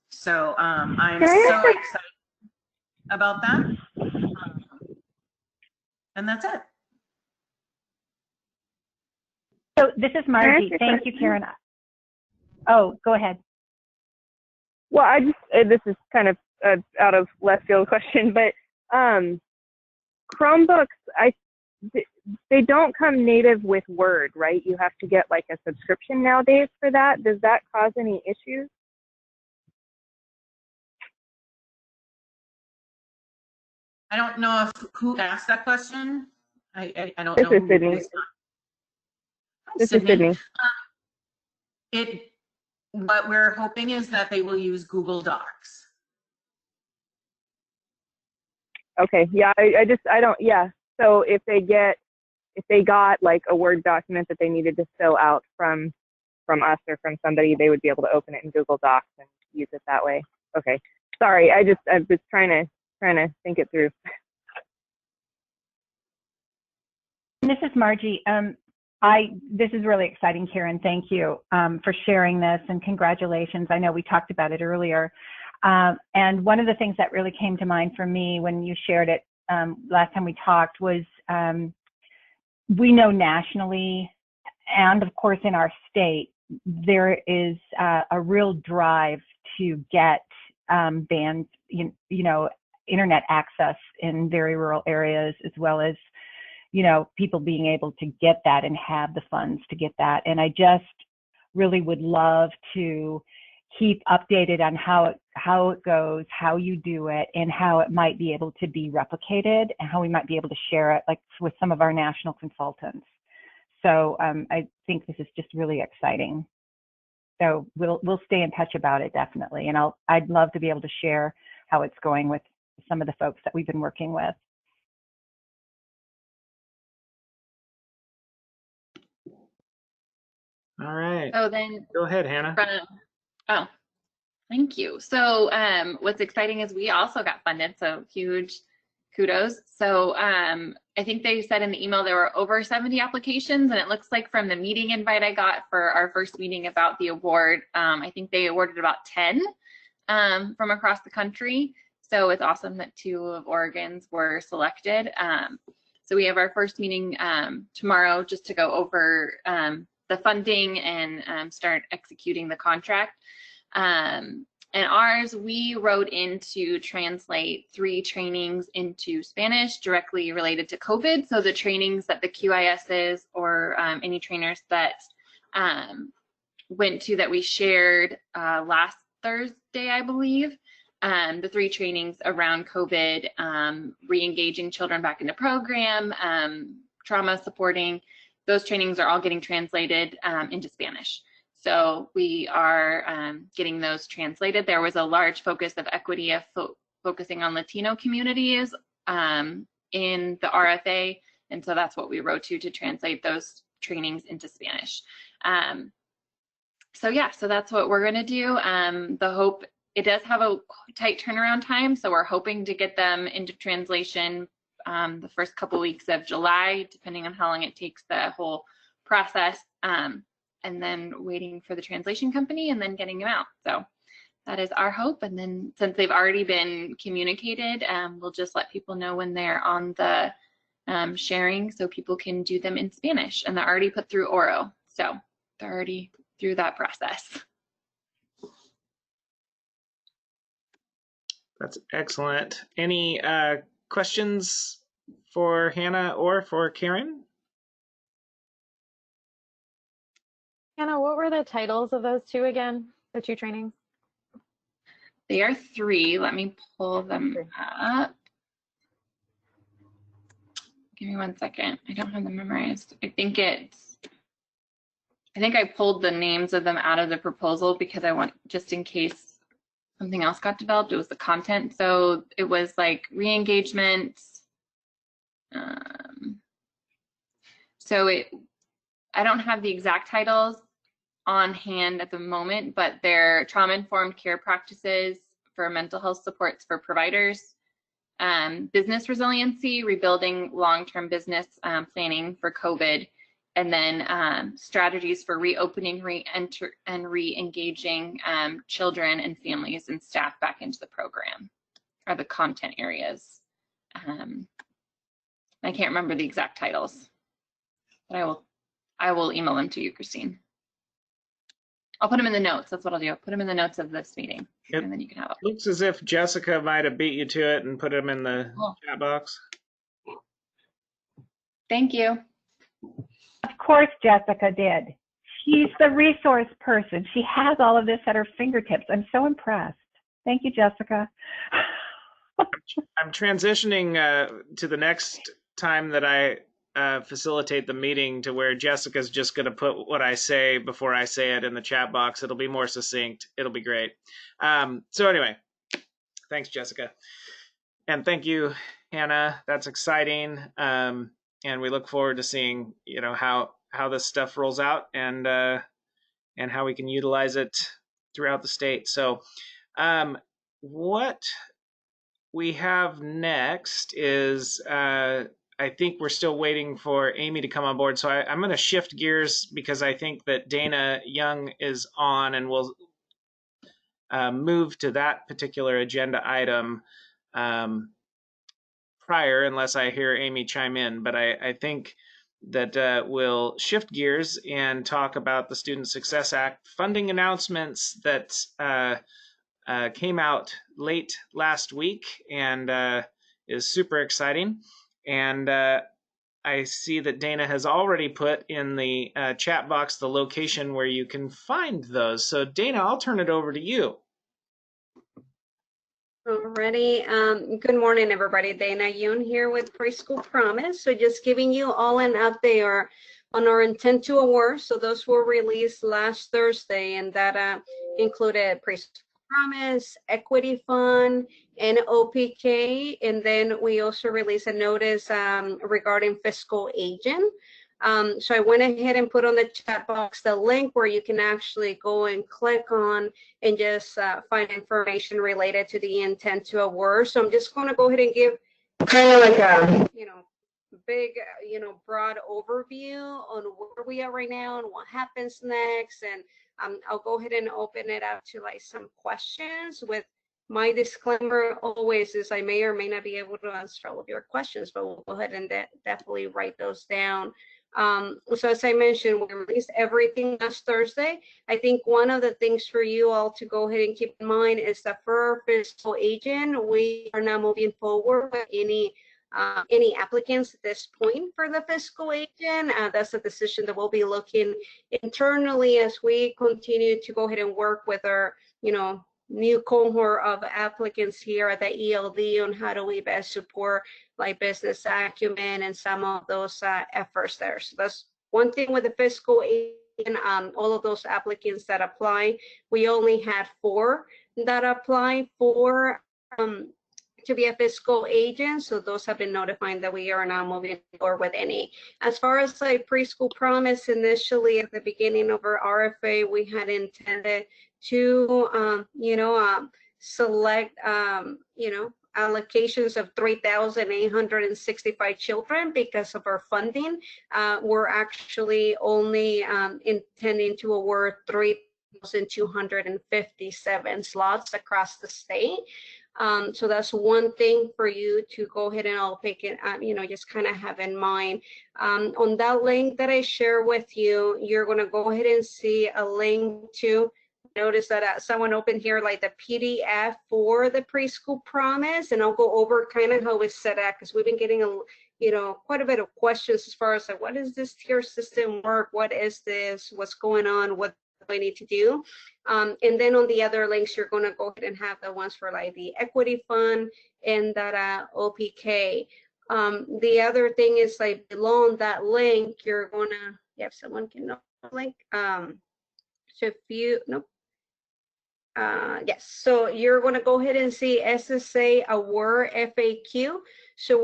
So I'm so excited about that. And that's it. So this is Margie. Thank you, Karen. Oh, go ahead. Well, this is kind of out of left field question, but Chromebooks, they don't come native with Word, right? You have to get like a subscription nowadays for that. Does that cause any issues? I don't know who asked that question. I don't This know is who Sydney. was. This is Sydney. What we're hoping is that they will use Google Docs. Okay, yeah, yeah. So if they got like a Word document that they needed to fill out from us or from somebody, they would be able to open it in Google Docs and use it that way. Okay, sorry, I was trying to think it through. This is Margie. This is really exciting, Karen. Thank you for sharing this, and congratulations. I know we talked about it earlier. And one of the things that really came to mind for me when you shared it last time we talked was we know nationally, and of course in our state, there is a real drive to get bands, internet access in very rural areas, as well as people being able to get that and have the funds to get that. And I just really would love to keep updated on how it goes, how you do it, and how it might be able to be replicated, and how we might be able to share it, like with some of our national consultants. So I think this is just really exciting. So we'll stay in touch about it, definitely. And I'd love to be able to share how it's going with some of the folks that we've been working with. All right. So then Go ahead, Hannah. Oh, thank you. So what's exciting is we also got funded, so huge kudos. So I think they said in the email there were over 70 applications, and it looks like from the meeting invite I got for our first meeting about the award, I think they awarded about 10 from across the country. So it's awesome that 2 of Oregon's were selected. So we have our first meeting tomorrow just to go over the funding and start executing the contract. And ours, we wrote in to translate 3 trainings into Spanish directly related to COVID. So the trainings that the QISs or any trainers that went to that we shared last Thursday, I believe, the 3 trainings around COVID, re-engaging children back into program, trauma supporting, those trainings are all getting translated into Spanish. So we are getting those translated. There was a large focus of equity of focusing on Latino communities in the RFA. And so that's what we wrote to translate those trainings into Spanish. So yeah, so that's what we're gonna do. The hope, it does have a tight turnaround time. So we're hoping to get them into translation the first couple weeks of July, depending on how long it takes the whole process. And then waiting for the translation company and then getting them out. So that is our hope. And then since they've already been communicated, we'll just let people know when they're on the sharing so people can do them in Spanish. And they're already put through Oro. So they're already through that process. That's excellent. Any questions for Hannah or for Karen? Hannah, what were the titles of those 2 again, the 2 trainings? They are 3. Let me pull them up. Give me 1 second. I don't have them memorized. I think I pulled the names of them out of the proposal because I want, just in case something else got developed, it was the content. So it was like re-engagement. I don't have the exact titles on hand at the moment, but they're trauma-informed care practices for mental health supports for providers, business resiliency, rebuilding long-term business planning for COVID, and then strategies for reopening, re-enter, and re-engaging children and families and staff back into the program are the content areas. I can't remember the exact titles, but I will email them to you, Christine. I'll put them in the notes. That's what I'll do. I'll put them in the notes of this meeting, and then you can have it. Looks as if Jessica might have beat you to it and put them in the chat box. Thank you. Of course Jessica did. She's the resource person. She has all of this at her fingertips. I'm so impressed. Thank you, Jessica. I'm transitioning to the next time that I facilitate the meeting to where Jessica's just going to put what I say before I say it in the chat box. It'll be more succinct. It'll be great. So anyway, thanks, Jessica. And thank you, Hannah. That's exciting. And we look forward to seeing, how this stuff rolls out and how we can utilize it throughout the state. So what we have next is I think we're still waiting for Amy to come on board. So I'm going to shift gears because I think that Dana Young is on, and we'll move to that particular agenda item prior, unless I hear Amy chime in. But I think that we'll shift gears and talk about the Student Success Act funding announcements that came out late last week and is super exciting. And I see that Dana has already put in the chat box the location where you can find those. So Dana, I'll turn it over to you. Alrighty. Good morning, everybody. Dana Yoon here with Preschool Promise. So just giving you all an update on our intent to award. So those were released last Thursday, and that included Preschool Promise, Equity Fund, and OPK. And then we also released a notice regarding fiscal agent. So I went ahead and put on the chat box the link where you can actually go and click on and just find information related to the intent to award. So I'm just going to go ahead and give kind of like a, big, broad overview on where we are right now and what happens next. And I'll go ahead and open it up to like some questions. With my disclaimer always is I may or may not be able to answer all of your questions, but we'll go ahead and definitely write those down. So as I mentioned, we released everything last Thursday. I think one of the things for you all to go ahead and keep in mind is that for our fiscal agent, we are not moving forward with any applicants at this point for the fiscal agent. That's a decision that we'll be looking internally as we continue to go ahead and work with our, new cohort of applicants here at the ELD on how do we best support like business acumen and some of those efforts there. So that's one thing with the fiscal agent. All of those applicants that apply, we only had 4 that apply for to be a fiscal agent. So those have been notified that we are now moving forward with any. As far as like Preschool Promise, initially at the beginning of our RFA, we had intended to, select, allocations of 3,865 children. Because of our funding, we're actually only intending to award 3,257 slots across the state. So that's one thing for you to go ahead and I'll pick it, just kind of have in mind. On that link that I share with you, you're going to go ahead and see a link to, notice that someone opened here like the PDF for the Preschool Promise, and I'll go over kind of how it's set up because we've been getting quite a bit of questions as far as like, what does this tier system work? What is this? What's going on? What do I need to do? And then on the other links, you're going to go ahead and have the ones for like the Equity Fund and that OPK. The other thing is like below that link, you're going to, if someone can know the link. So if you, nope. Yes, so you're going to go ahead and see Ssa Award FAQ. So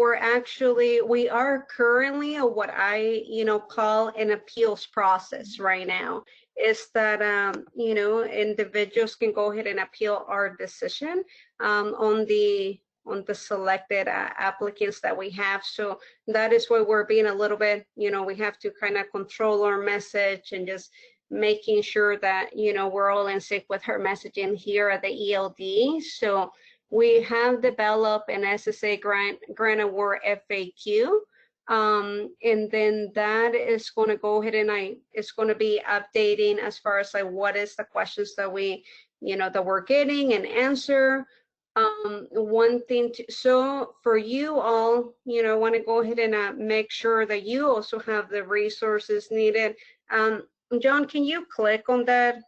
we are currently what I, call an appeals process right now. Is that, individuals can go ahead and appeal our decision on the selected applicants that we have. So that is why we're being a little bit, we have to kind of control our message and just making sure that, we're all in sync with her messaging here at the ELD. So we have developed an SSA grant award FAQ. And then that is going to go ahead and it's going to be updating as far as like what is the questions that we, that we're getting and answer. One thing so for you all, I want to go ahead and make sure that you also have the resources needed. John, can you click on that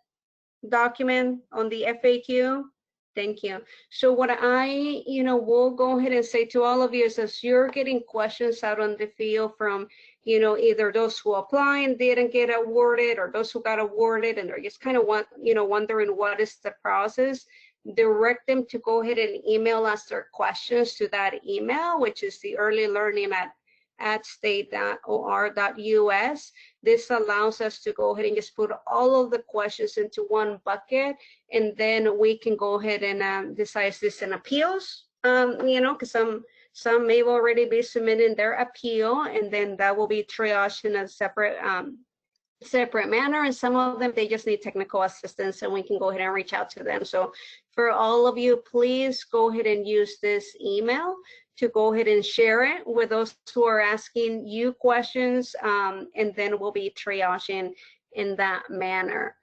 document on the FAQ? Thank you. So what I, will go ahead and say to all of you is, as you're getting questions out on the field from, either those who apply and didn't get awarded, or those who got awarded and they're just kind of wondering what is the process, direct them to go ahead and email us their questions to that email, which is the earlylearning@state.or.us. This allows us to go ahead and just put all of the questions into one bucket, and then we can go ahead and decide this in appeals, because some may already be submitting their appeal, and then that will be triaged in a separate manner, and some of them, they just need technical assistance, and we can go ahead and reach out to them. So for all of you, please go ahead and use this email to go ahead and share it with those who are asking you questions, and then we'll be triaging in that manner.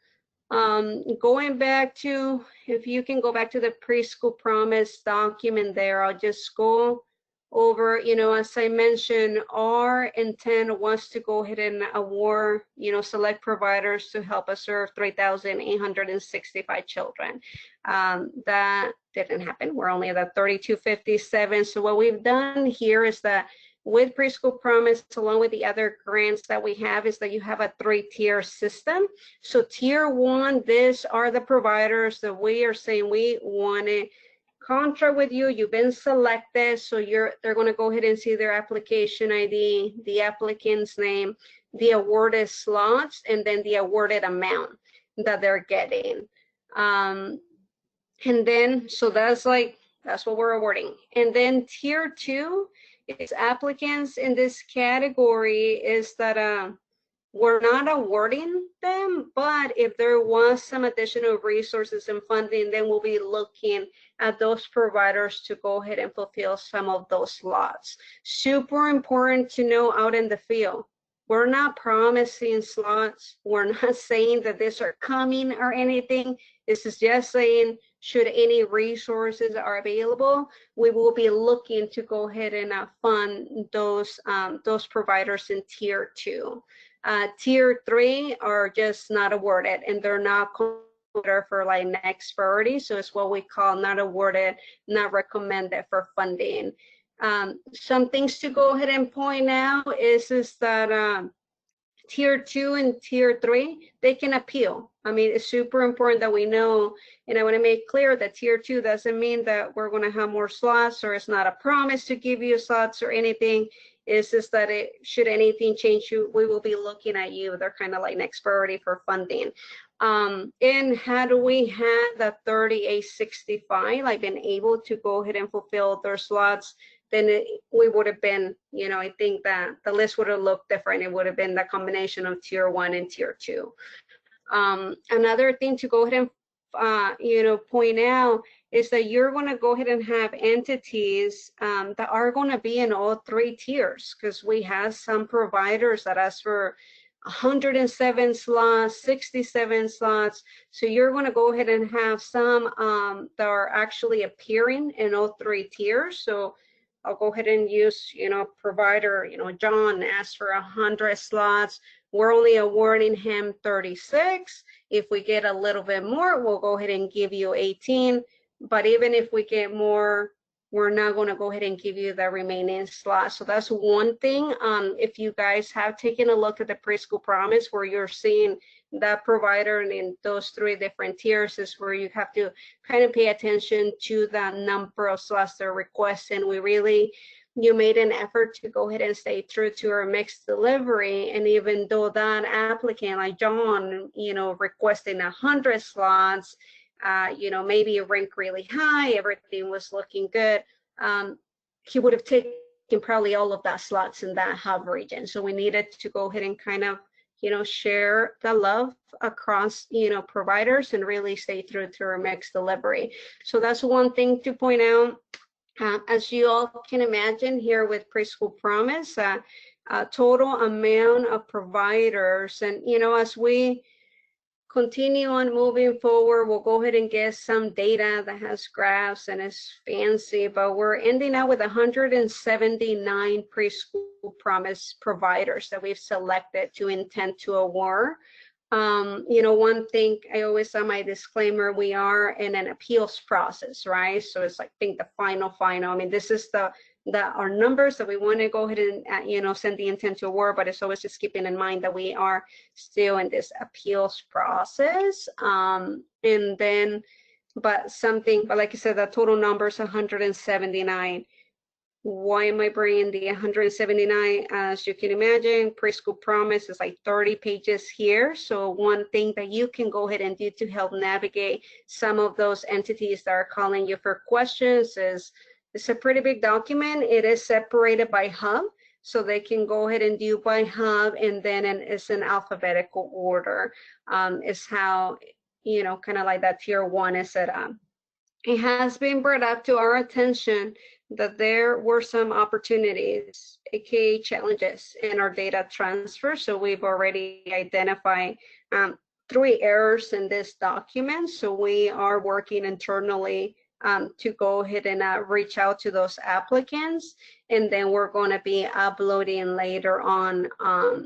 Going back to, if you can go back to the preschool promise document there, I'll just go over, as I mentioned, our intent was to go ahead and award, select providers to help us serve 3,865 children. That didn't happen. We're only at 3,257. So what we've done here is that with Preschool Promise, along with the other grants that we have, is that you have a 3-tier system. So tier 1, these are the providers that we are saying we want to contract with you. You've been selected, so they're going to go ahead and see their application ID, the applicant's name, the awarded slots, and then the awarded amount that they're getting. And then, so that's what we're awarding. And then tier 2 is applicants in this category, is that we're not awarding them, but if there was some additional resources and funding, then we'll be looking at those providers to go ahead and fulfill some of those slots. Super important to know out in the field. We're not promising slots. We're not saying that these are coming or anything. This is just saying, should any resources are available, we will be looking to go ahead and fund those providers in tier 2. Tier 3 are just not awarded, and they're not considered for next priority. So it's what we call not awarded, not recommended for funding. Some things to go ahead and point out is that tier 2 and tier 3, they can appeal. I mean, it's super important that we know, and I want to make clear that tier 2 doesn't mean that we're going to have more slots, or it's not a promise to give you slots or anything. It's just that should anything change, we will be looking at you. They're kind of like next priority for funding. And had we had the 3865, been able to go ahead and fulfill their slots, then we would have been, I think that the list would have looked different. It would have been the combination of tier 1 and tier 2. Another thing to go ahead and, point out is that you're going to go ahead and have entities that are going to be in all 3 tiers, because we have some providers that ask for 107 slots, 67 slots. So you're going to go ahead and have some that are actually appearing in all 3 tiers. So I'll go ahead and use, provider, John asked for 100 slots. We're only awarding him 36. If we get a little bit more, we'll go ahead and give you 18. But even if we get more, we're not going to go ahead and give you the remaining slots. So that's one thing. If you guys have taken a look at the Preschool Promise, where you're seeing that provider in those 3 different tiers, is where you have to kind of pay attention to the number of slots they're requesting. You made an effort to go ahead and stay true to our mixed delivery. And even though that applicant, like John, requesting 100 slots, maybe it ranked really high, everything was looking good, he would have taken probably all of that slots in that hub region. So we needed to go ahead and kind of, share the love across, providers, and really stay true to our mixed delivery. So that's one thing to point out. As you all can imagine, here with Preschool Promise, total amount of providers, and as we continue on moving forward, we'll go ahead and get some data that has graphs and is fancy, but we're ending up with 179 Preschool Promise providers that we've selected to intend to award. You know, one thing I always have my disclaimer, we are in an appeals process, right? So it's like, I think the final, I mean, this is our numbers that we want to go ahead and, you know, send the intent to award, but it's always just keeping in mind that we are still in this appeals process. And then, but like I said, the total number is 179. Why am I bringing the 179? As you can imagine, Preschool Promise is like 30 pages here. So one thing that you can go ahead and do to help navigate some of those entities that are calling you for questions is, it's a pretty big document. It is separated by hub, so they can go ahead and do by hub, and then it's in alphabetical order. Is how, you know, kind of like that tier 1 is set up. It has been brought up to our attention that there were some opportunities, aka challenges, in our data transfer. So we've already identified 3 errors in this document. So we are working internally to go ahead and reach out to those applicants, and then we're going to be uploading later on,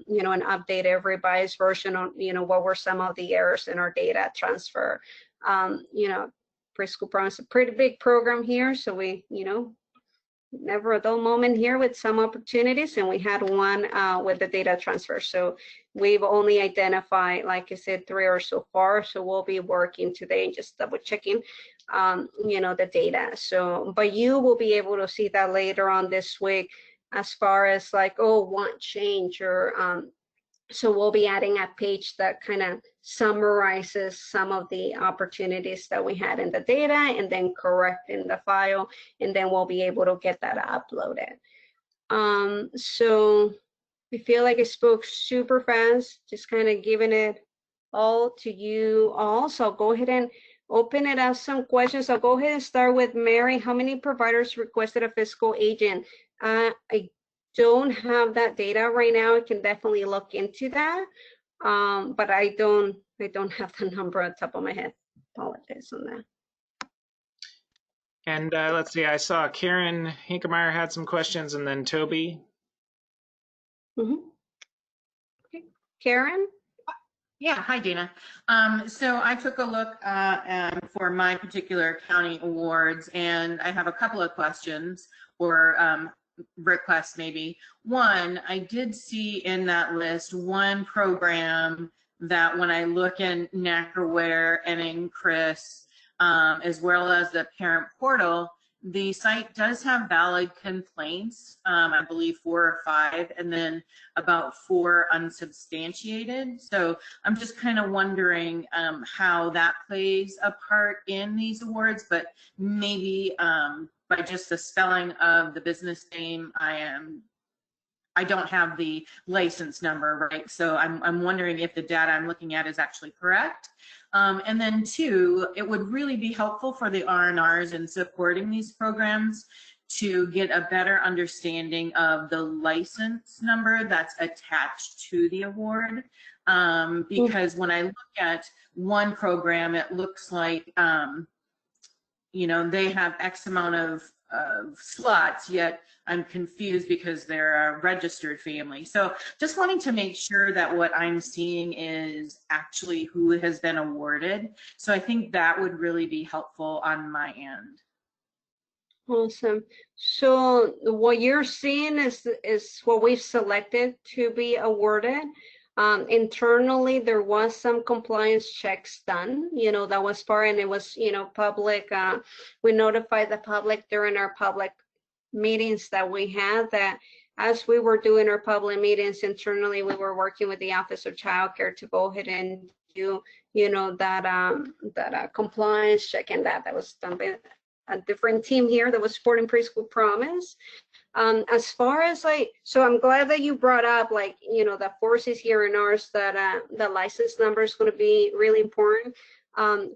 you know, an updated revised version on, you know, what were some of the errors in our data transfer. You know, Preschool Promise is a pretty big program here, so we, you know, never a dull moment here with some opportunities, and we had one with the data transfer. So we've only identified, like I said, 3 or so far. So we'll be working today and just double checking, you know, the data. So, but you will be able to see that later on this week, as far as like, oh, one change, or so we'll be adding a page that kind of summarizes some of the opportunities that we had in the data, and then correcting the file, and then we'll be able to get that uploaded. So I feel like I spoke super fast, just kind of giving it all to you all. So I'll go ahead and open it up some questions. I'll go ahead and start with Mary. How many providers requested a fiscal agent? I don't have that data right now. I can definitely look into that, but I don't have the number on top of my head. Apologize on that. And let's see, I saw Karen Hinkemeyer had some questions, and then Toby. Okay. Karen? Yeah, hi Dana. So I took a look for my particular county awards, and I have a couple of questions, or requests maybe. One, I did see in that list one program that when I look in Knackerware and in Chris, as well as the parent portal, the site does have valid complaints, I believe 4 or 5, and then about 4 unsubstantiated. So I'm just kind of wondering how that plays a part in these awards, but maybe by just the spelling of the business name, I don't have the license number, right? So I'm wondering if the data I'm looking at is actually correct. And then 2, it would really be helpful for the R&Rs in supporting these programs to get a better understanding of the license number that's attached to the award. Because when I look at one program, it looks like, you know, they have X amount of slots, yet I'm confused because they're a registered family. So just wanting to make sure that what I'm seeing is actually who has been awarded. So I think that would really be helpful on my end. Awesome. So what you're seeing is what we've selected to be awarded. Internally, there was some compliance checks done, you know, that was part, and it was, you know, public. We notified the public during our public meetings that we had, that as we were doing our public meetings internally, we were working with the Office of Child Care to go ahead and do, you know, that compliance check, and that was done by a different team here that was supporting Preschool Promise. As far as like, so I'm glad that you brought up, like, you know, the forces here in ours, that the license number is going to be really important.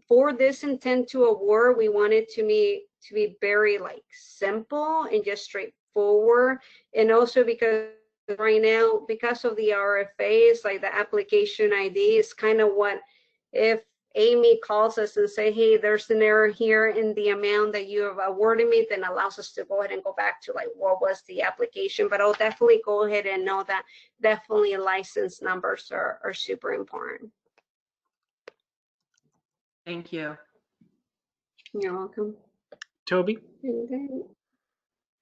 For this intent to award, we wanted to be very like simple and just straightforward, and also because right now, because of the RFAs, like the application ID is kind of what, if Amy calls us and say, hey, there's an error here in the amount that you have awarded me, then allows us to go ahead and go back to like, what was the application? But I'll definitely go ahead and know that definitely license numbers are super important. Thank you. You're welcome. Toby?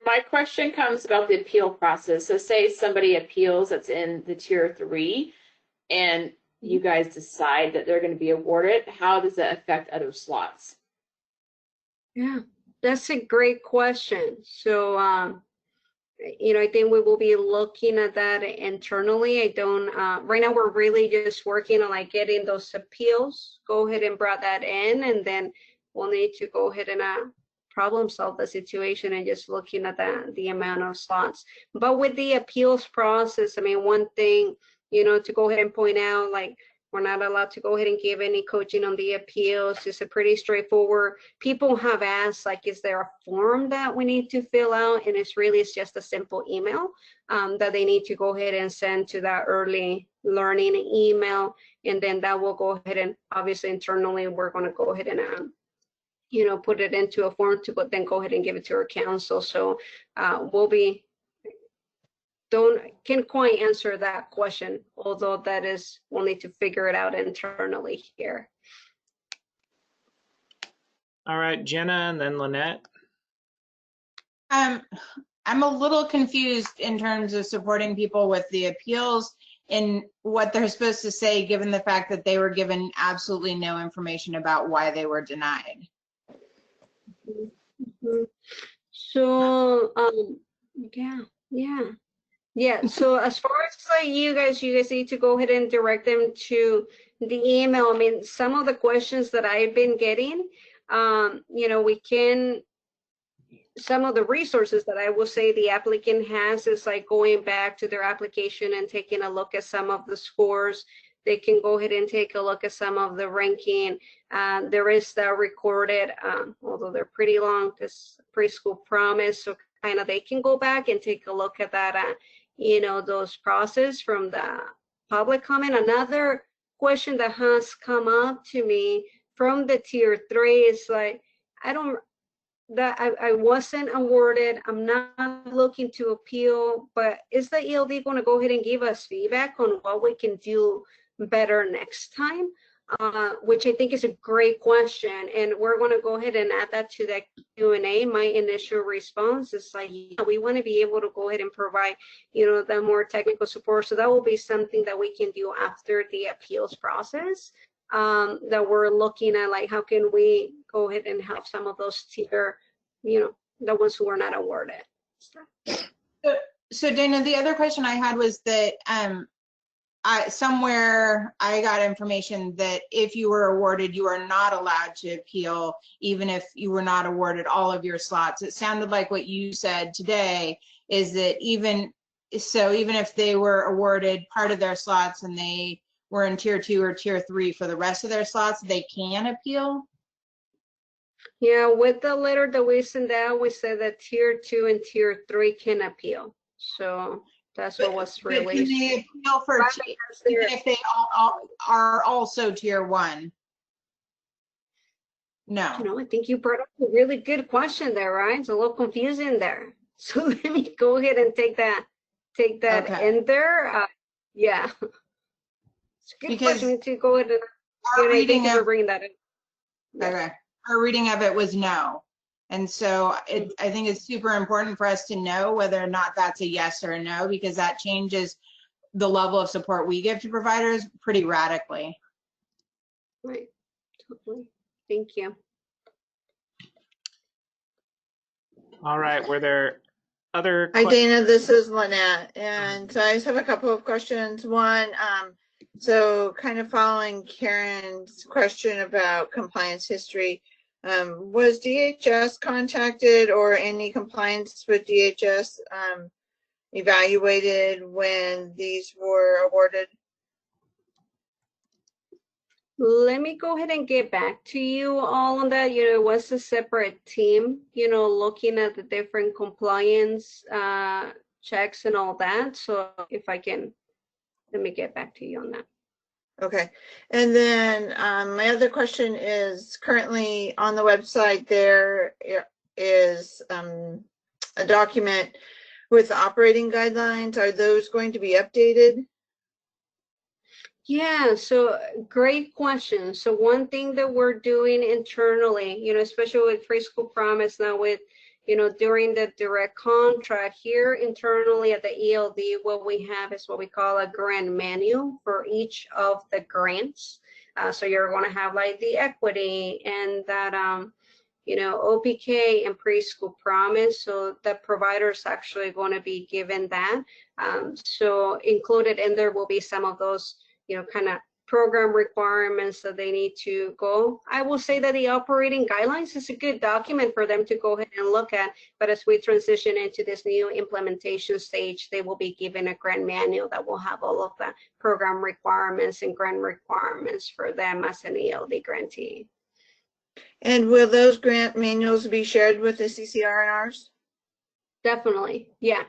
My question comes about the appeal process. So say somebody appeals that's in the tier 3 and you guys decide that they're going to be awarded. How does that affect other slots? Yeah, that's a great question. So, you know, I think we will be looking at that internally. I don't, right now we're really just working on like getting those appeals, go ahead and brought that in, and then we'll need to go ahead and problem solve the situation and just looking at the amount of slots. But with the appeals process, I mean, one thing, you know, to go ahead and point out, like, we're not allowed to go ahead and give any coaching on the appeals. It's a pretty straightforward. People have asked, like, is there a form that we need to fill out? And it's just a simple email that they need to go ahead and send to that early learning email. And then that will go ahead and obviously internally, we're going to go ahead and, you know, put it into a form to, but then go ahead and give it to our council. So we'll be, can't quite answer that question, although that is, we'll need to figure it out internally here. All right, Jenna, and then Lynette. I'm a little confused in terms of supporting people with the appeals and what they're supposed to say, given the fact that they were given absolutely no information about why they were denied. So, yeah. So as far as like you guys need to go ahead and direct them to the email. I mean, some of the questions that I've been getting, you know, some of the resources that I will say the applicant has is like going back to their application and taking a look at some of the scores. They can go ahead and take a look at some of the ranking. There is the recorded, although they're pretty long, this preschool promise. So kind of they can go back and take a look at that, you know, those process from the public comment. Another question that has come up to me from the tier 3 is like, I wasn't awarded. I'm not looking to appeal, but is the ELD going to go ahead and give us feedback on what we can do better next time? Which I think is a great question, and we're going to go ahead and add that to the Q&A. My initial response is like, yeah, we want to be able to go ahead and provide, you know, the more technical support. So that will be something that we can do after the appeals process. That we're looking at, like, how can we go ahead and help some of those tier, you know, the ones who are not awarded. So Dana, the other question I had was that somewhere I got information that if you were awarded, you are not allowed to appeal, even if you were not awarded all of your slots. It sounded like what you said today is that even if they were awarded part of their slots and they were in tier 2 or tier 3 for the rest of their slots, they can appeal? Yeah, with the letter that we sent out, we said that tier 2 and tier 3 can appeal. So that's what was released. But can they appeal for even if they are also tier 1? No. You know, I think you brought up a really good question there, right? It's a little confusing there. So let me go ahead and take that okay. In there. Yeah. It's a good question to go ahead and bring that in. Yeah. Okay. Our reading of it was no. And so I think it's super important for us to know whether or not that's a yes or a no, because that changes the level of support we give to providers pretty radically. Right. Totally. Thank you. All right. Were there other questions? Hi, Dana. This is Lynette. And so I just have a couple of questions. One, so kind of following Karen's question about compliance history, was DHS contacted or any compliance with DHS evaluated when these were awarded? Let me go ahead and get back to you all on that. You know, it was a separate team, you know, looking at the different compliance checks and all that. So if I can, let me get back to you on that. Okay. And then my other question is, currently on the website there is a document with operating guidelines. Are those going to be updated? Yeah, so great question. So one thing that we're doing internally, especially with Preschool Promise now with, during the direct contract here internally at the ELD, what we have is what we call a grant manual for each of the grants. So you're going to have like the equity and that, OPK and Preschool Promise. So the provider's actually going to be given that. So included in there will be some of those kind of program requirements that they need to go. I will say that the operating guidelines is a good document for them to go ahead and look at, but as we transition into this new implementation stage, they will be given a grant manual that will have all of the program requirements and grant requirements for them as an ELD grantee. And will those grant manuals be shared with the CCRNRs? Definitely, yeah.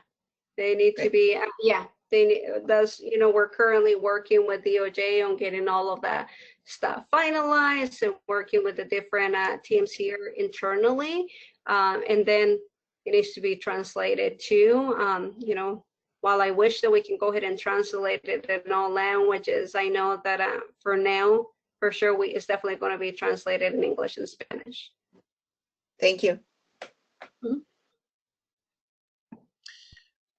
They need to be, yeah. We're currently working with DOJ on getting all of that stuff finalized and working with the different teams here internally. And then it needs to be translated too. While I wish that we can go ahead and translate it in all languages, I know that for now, for sure, it's definitely going to be translated in English and Spanish. Thank you. Mm-hmm.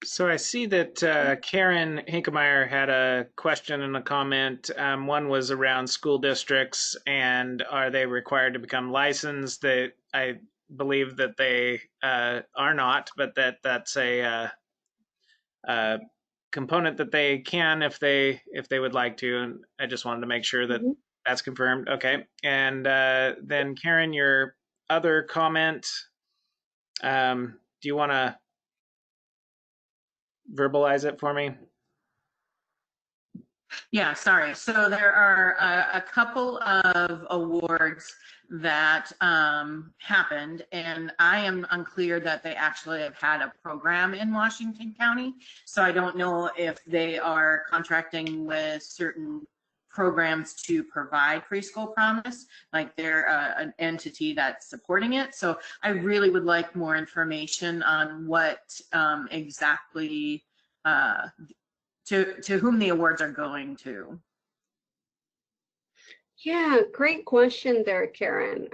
So I see that Karen Hinkemeyer had a question and a comment. One was around school districts and are they required to become licensed? I believe that they are not, but that's a component that they can if they would like to. And I just wanted to make sure that that's confirmed. Okay. And then Karen, your other comment, do you want to verbalize it for me? Yeah, sorry. So there are a couple of awards that happened, and I am unclear that they actually have had a program in Washington County. So I don't know if they are contracting with certain programs to provide Preschool Promise, like they're an entity that's supporting it. So I really would like more information on what exactly to whom the awards are going to. Yeah, great question there, Karen.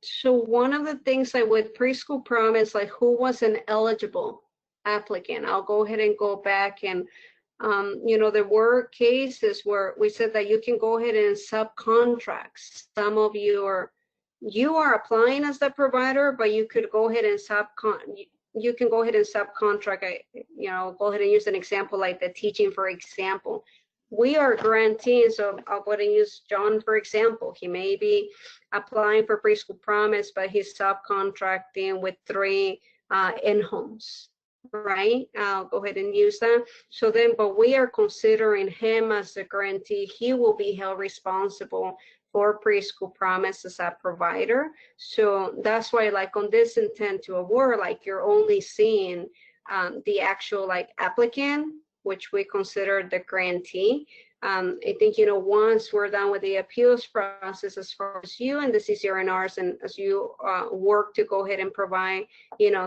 So one of the things like with Preschool Promise, like who was an eligible applicant? I'll go ahead and go back and, there were cases where we said that you can go ahead and subcontract. Some of you are applying as the provider, but you could go ahead and you can go ahead and subcontract, go ahead and use an example like the teaching, for example. We are granting, so I'll go ahead and use John, for example. He may be applying for Preschool Promise, but he's subcontracting with 3 in-homes, right? I'll go ahead and use that. So then, but we are considering him as a grantee. He will be held responsible for Preschool Promise as a provider. So that's why, like on this intent to award, like you're only seeing the actual like applicant, which we consider the grantee. I think, once we're done with the appeals process, as far as you and the CCRNRs, and as you work to go ahead and provide,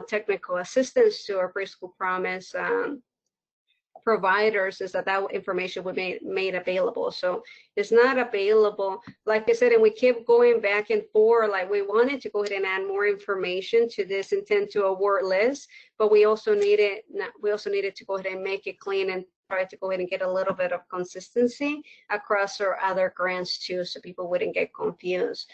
technical assistance to our Preschool Promise providers, is that information will be made available. So it's not available, like I said, and we keep going back and forth. Like we wanted to go ahead and add more information to this intent to award list, but we also needed to go ahead and make it clean and try to go ahead and get a little bit of consistency across our other grants too, so people wouldn't get confused.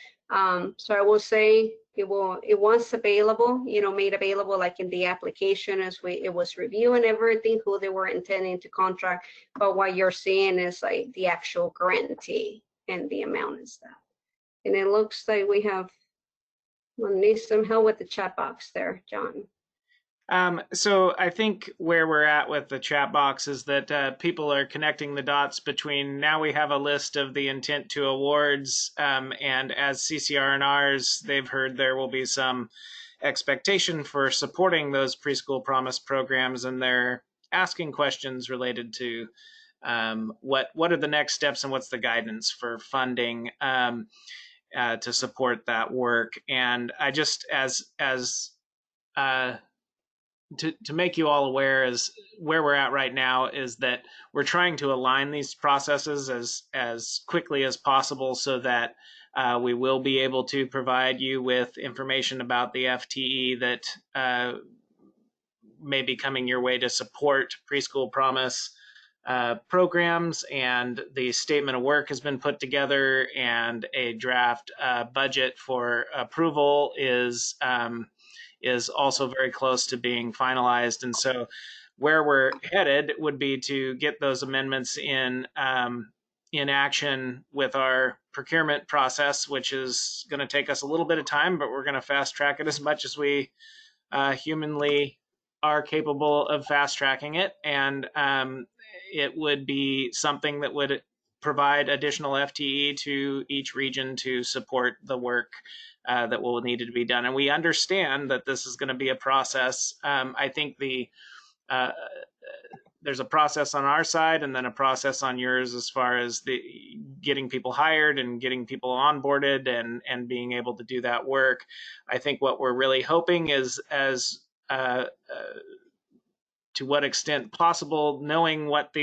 So I will say it was available, made available like in the application as it was reviewing everything, who they were intending to contract. But what you're seeing is like the actual grantee and the amount and stuff. And it looks like we need some help with the chat box there, John. So I think where we're at with the chat box is that people are connecting the dots between now we have a list of the intent to awards, and as CCRNRs, they've heard there will be some expectation for supporting those Preschool Promise programs, and they're asking questions related to what are the next steps and what's the guidance for funding to support that work. And I just as to make you all aware is where we're at right now is that we're trying to align these processes as quickly as possible so that we will be able to provide you with information about the FTE that may be coming your way to support Preschool Promise programs, and the statement of work has been put together, and a draft budget for approval is also very close to being finalized. And so where we're headed would be to get those amendments in action with our procurement process, which is going to take us a little bit of time, but we're going to fast track it as much as we humanly are capable of fast tracking it. And it would be something that would provide additional FTE to each region to support the work that will need to be done. And we understand that this is going to be a process. I think there's a process on our side and then a process on yours as far as the getting people hired and getting people onboarded and being able to do that work. I think what we're really hoping is to what extent possible, knowing what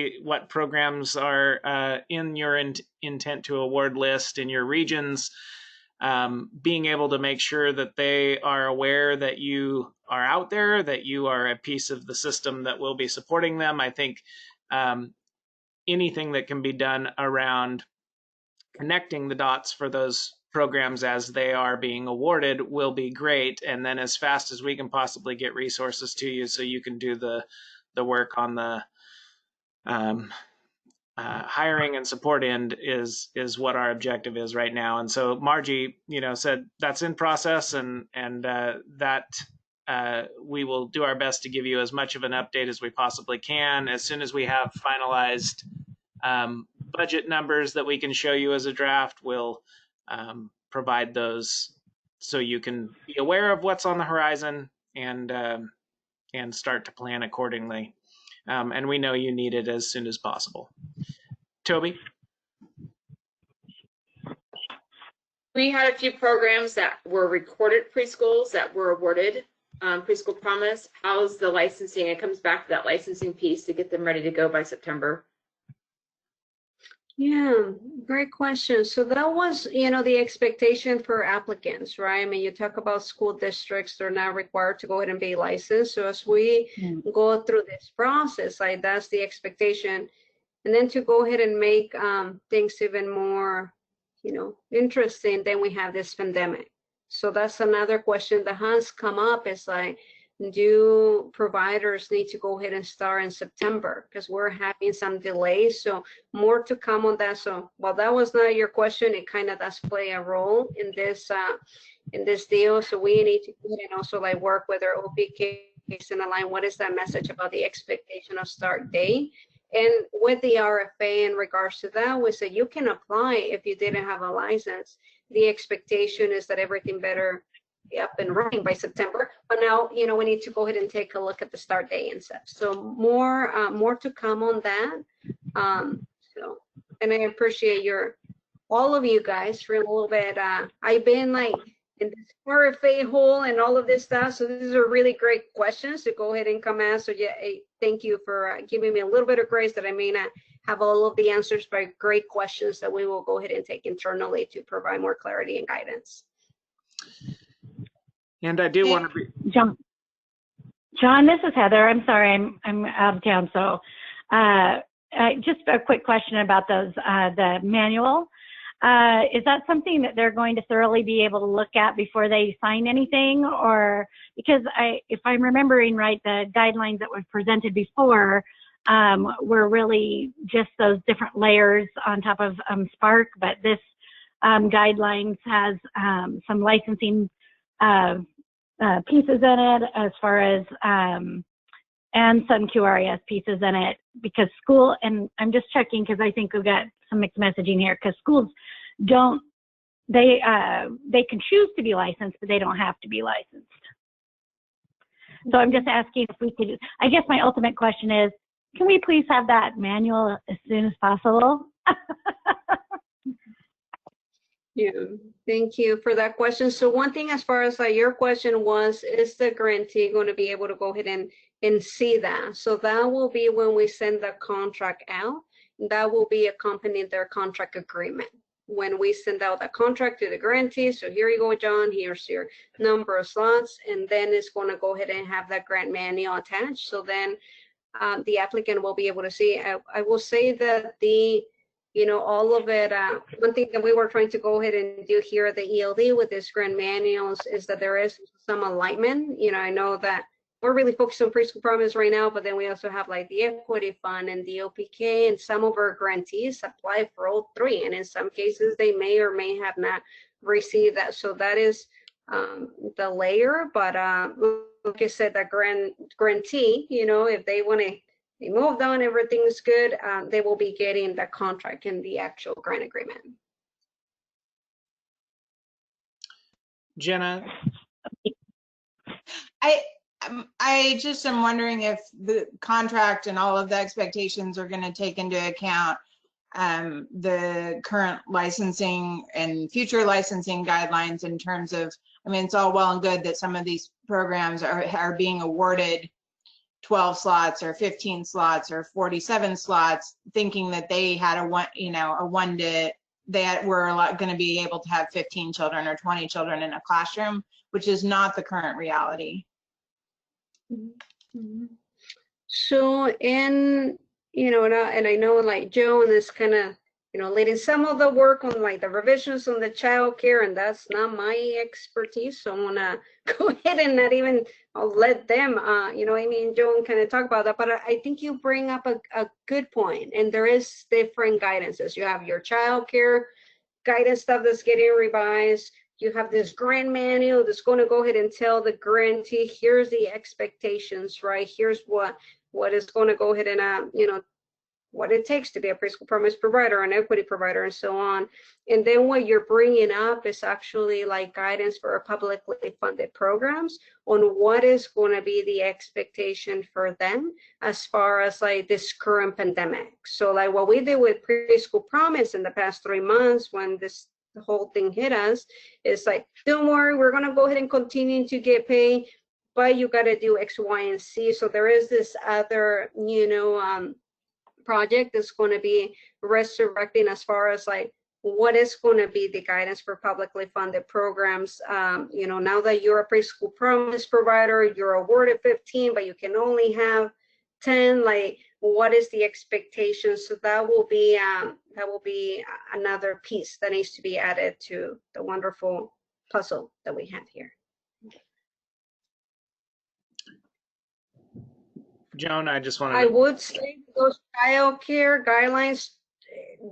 programs are in your intent to award list in your regions, being able to make sure that they are aware that you are out there, that you are a piece of the system that will be supporting them. I think anything that can be done around connecting the dots for those programs as they are being awarded will be great. And then as fast as we can possibly get resources to you so you can do the work on the hiring and support end is what our objective is right now. And so Margie, said that's in process, and that we will do our best to give you as much of an update as we possibly can. As soon as we have finalized budget numbers that we can show you as a draft, we'll provide those so you can be aware of what's on the horizon and start to plan accordingly. And we know you need it as soon as possible. Toby? We had a few programs that were recorded preschools that were awarded Preschool Promise. How's the licensing? It comes back to that licensing piece to get them ready to go by September. Yeah, great question. So that was, the expectation for applicants, right? I mean, you talk about school districts, they're not required to go ahead and be licensed. So as we go through this process, like that's the expectation. And then to go ahead and make things even more, interesting, then we have this pandemic. So that's another question that has come up, is like, do providers need to go ahead and start in September? Because we're having some delays. So more to come on that. So while that was not your question, it kind of does play a role in this deal. So we need to also like work with our OPKs and align what is that message about the expectation of start date. And with the RFA in regards to that, we said you can apply if you didn't have a license. The expectation is that everything better be up and running by September. But now, we need to go ahead and take a look at the start date and stuff. So more to come on that. And I appreciate all of you guys for a little bit. I've been like in this RFA hole and all of this stuff. So these are really great questions to go ahead and come ask. So yeah, thank you for giving me a little bit of grace that I may not have all of the answers, but great questions that we will go ahead and take internally to provide more clarity and guidance. And I do want to be John, this is Heather. I'm sorry, I'm out of town. So just a quick question about those, the manual. Is that something that they're going to thoroughly be able to look at before they sign anything? Or because if I'm remembering right, the guidelines that were presented before were really just those different layers on top of Spark, but this guidelines has some licensing pieces in it as far as and some QRS pieces in it, because school, and I'm just checking because I think we've got some mixed messaging here, because schools don't, they can choose to be licensed, but they don't have to be licensed. So I'm just asking if we could, I guess my ultimate question is, can we please have that manual as soon as possible? Yeah, thank you for that question. So one thing, as far as like your question was, is the grantee going to be able to go ahead and see that? So that will be when we send the contract out. That will be accompanying their contract agreement. When we send out the contract to the grantee, so here you go, John, here's your number of slots, and then it's going to go ahead and have that grant manual attached. So then the applicant will be able to see. I will say that all of it, one thing that we were trying to go ahead and do here at the ELD with this grant manuals is that there is some alignment. I know that we're really focused on Preschool Promise right now, but then we also have like the Equity Fund and the OPK, and some of our grantees apply for all three. And in some cases, they may or may have not received that. So that is the layer. But like I said, that grantee, if they want to, they moved on, everything's good, they will be getting the contract and the actual grant agreement. Jenna? I just am wondering if the contract and all of the expectations are going to take into account the current licensing and future licensing guidelines in terms of, it's all well and good that some of these programs are being awarded 12 slots or 15 slots or 47 slots, thinking that they had they were going to be able to have 15 children or 20 children in a classroom, which is not the current reality. So, and I know like Joan is kind of, leading some of the work on like the revisions on the child care, and that's not my expertise. So I'm gonna go ahead and not even let them, Amy and Joan kind of talk about that. But I think you bring up a good point, and there is different guidances. You have your child care guidance stuff that's getting revised. You have this grant manual that's going to go ahead and tell the grantee, here's the expectations, right? Here's what is going to go ahead and, what it takes to be a preschool promise provider, an equity provider, and so on. And then what you're bringing up is actually like guidance for our publicly funded programs on what is going to be the expectation for them as far as like this current pandemic. So like what we did with Preschool Promise in the past 3 months when the whole thing hit us, is like, don't worry, we're going to go ahead and continue to get paid, but you got to do X, Y, and Z. So there is this other, project that's going to be resurrecting as far as like what is going to be the guidance for publicly funded programs. Now that you're a Preschool Promise provider, you're awarded 15, but you can only have 10. Like, what is the expectation? So that will be another piece that needs to be added to the wonderful puzzle that we have here. Joan, I just wanted I would say those child care guidelines,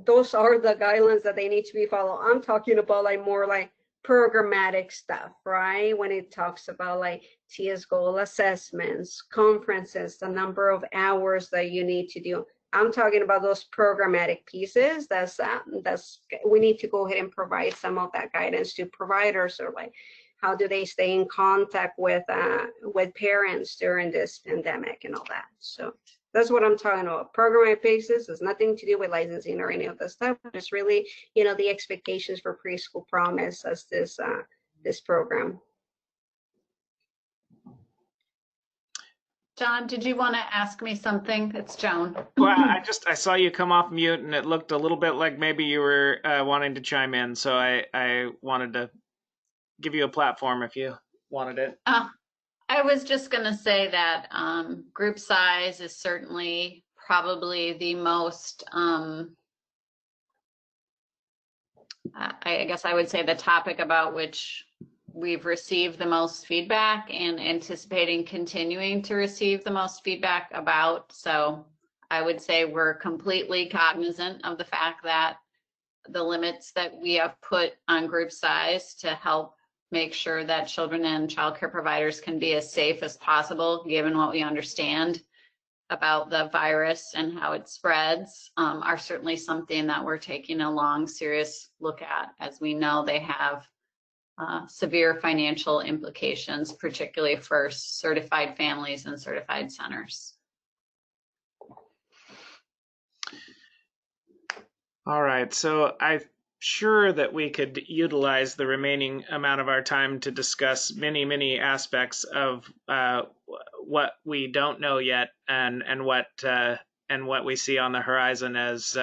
those are the guidelines that they need to be followed. I'm talking about like more like programmatic stuff, right? When it talks about like TS goal assessments, conferences, the number of hours that you need to do. I'm talking about those programmatic pieces. That's we need to go ahead and provide some of that guidance to providers, or like how do they stay in contact with parents during this pandemic and all that. So that's what I'm talking about. Programmatic pieces has nothing to do with licensing or any of that stuff. It's really, the expectations for Preschool Promise as this program. John, did you want to ask me something? It's Joan. Well, I saw you come off mute, and it looked a little bit like maybe you were wanting to chime in. So I wanted to give you a platform if you wanted it. I was just going to say that group size is certainly probably the most, I guess I would say the topic about which we've received the most feedback and anticipating continuing to receive the most feedback about. So I would say we're completely cognizant of the fact that the limits that we have put on group size to help make sure that children and childcare providers can be as safe as possible, given what we understand about the virus and how it spreads, are certainly something that we're taking a long, serious look at, as we know they have severe financial implications, particularly for certified families and certified centers. All right, so sure that we could utilize the remaining amount of our time to discuss many aspects of what we don't know yet, and what we see on the horizon as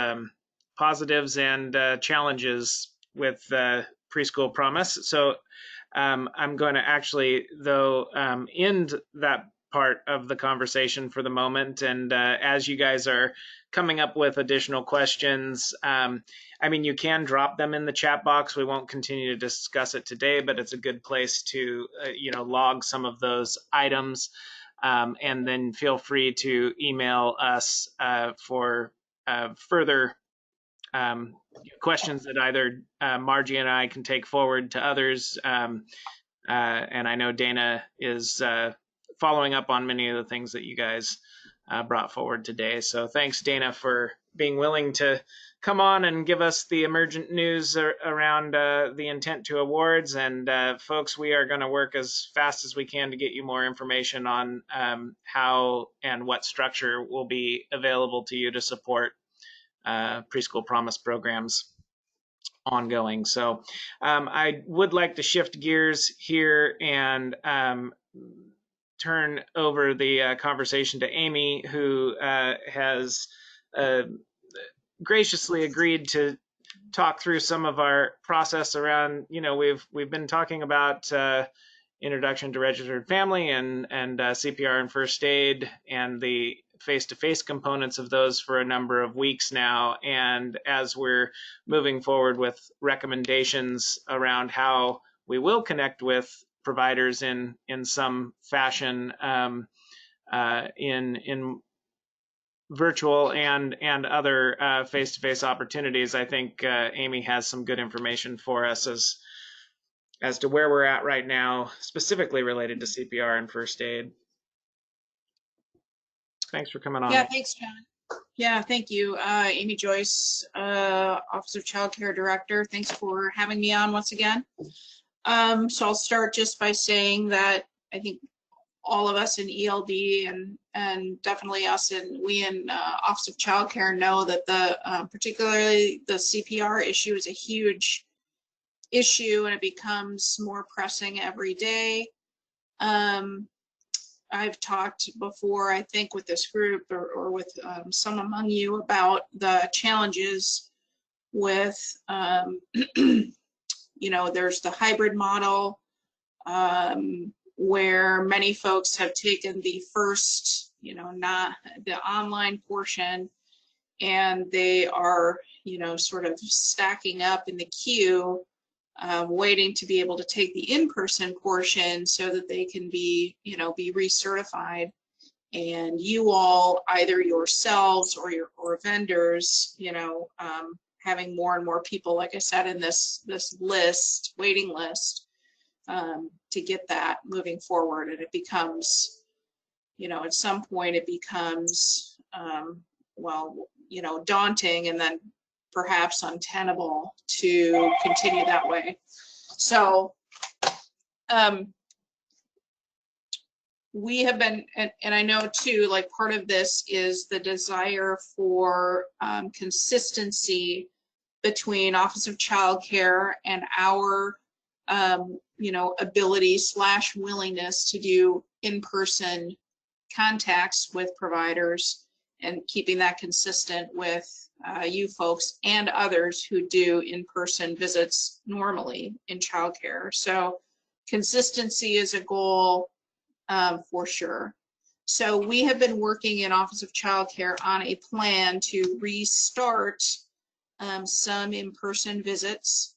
positives and challenges with Preschool Promise. So I'm going to actually, though, end that part of the conversation for the moment. And as you guys are coming up with additional questions, I mean, you can drop them in the chat box. We won't continue to discuss it today, but it's a good place to, log some of those items. And then feel free to email us for further questions that either Margie and I can take forward to others. And I know Dana is following up on many of the things that you guys brought forward today. So thanks, Dana, for being willing to come on and give us the emergent news around the intent to awards. And folks, we are going to work as fast as we can to get you more information on how and what structure will be available to you to support Preschool Promise programs ongoing. So I would like to shift gears here and turn over the conversation to Amy, who has graciously agreed to talk through some of our process around, we've been talking about introduction to registered family and CPR and first aid and the face-to-face components of those for a number of weeks now. And as we're moving forward with recommendations around how we will connect with providers in some fashion in virtual and other face-to-face opportunities, I think Amy has some good information for us as to where we're at right now, specifically related to CPR and first aid. Thanks for coming on. Yeah, thanks, John. Yeah, thank you. Amy Joyce, Office of Child Care Director. Thanks for having me on once again. So I'll start just by saying that I think all of us in ELD and definitely we in Office of Child Care know that particularly the CPR issue is a huge issue, and it becomes more pressing every day. I've talked before, I think, with this group or with some among you about the challenges with, there's the hybrid model where many folks have taken the first, not the online portion, and they are, sort of stacking up in the queue, waiting to be able to take the in-person portion so that they can be, be recertified. And you all, either yourselves or vendors, having more and more people, like I said, in this waiting list, to get that moving forward. And it becomes, at some point it becomes, daunting, and then perhaps untenable to continue that way. So we have been, and I know too, like part of this is the desire for consistency between Office of Child Care and our ability / willingness to do in-person contacts with providers, and keeping that consistent with you folks and others who do in-person visits normally in childcare. So consistency is a goal for sure. So we have been working in Office of Child Care on a plan to restart some in-person visits.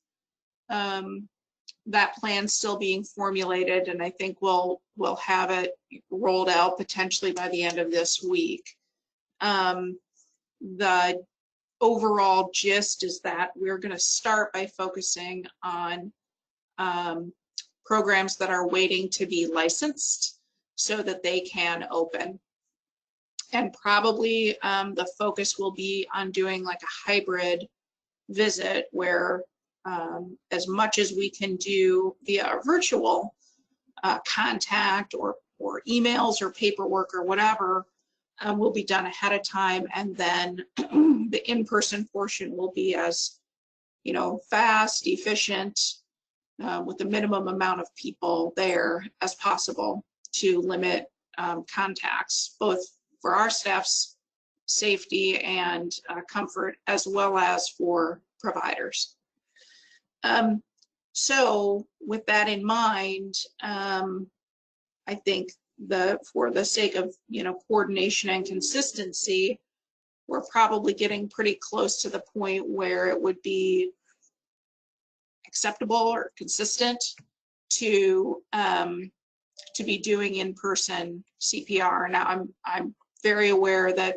That plan's still being formulated, and I think we'll have it rolled out potentially by the end of this week. The overall gist is that we're going to start by focusing on programs that are waiting to be licensed so that they can open. And probably the focus will be on doing like a hybrid visit where as much as we can do via virtual contact or emails or paperwork or whatever will be done ahead of time, and then the in-person portion will be as fast, efficient, with the minimum amount of people there as possible to limit contacts, both for our staff's safety and comfort, as well as for providers. So with that in mind, I think for the sake of coordination and consistency, we're probably getting pretty close to the point where it would be acceptable or consistent to be doing in-person CPR. Now, I'm very aware that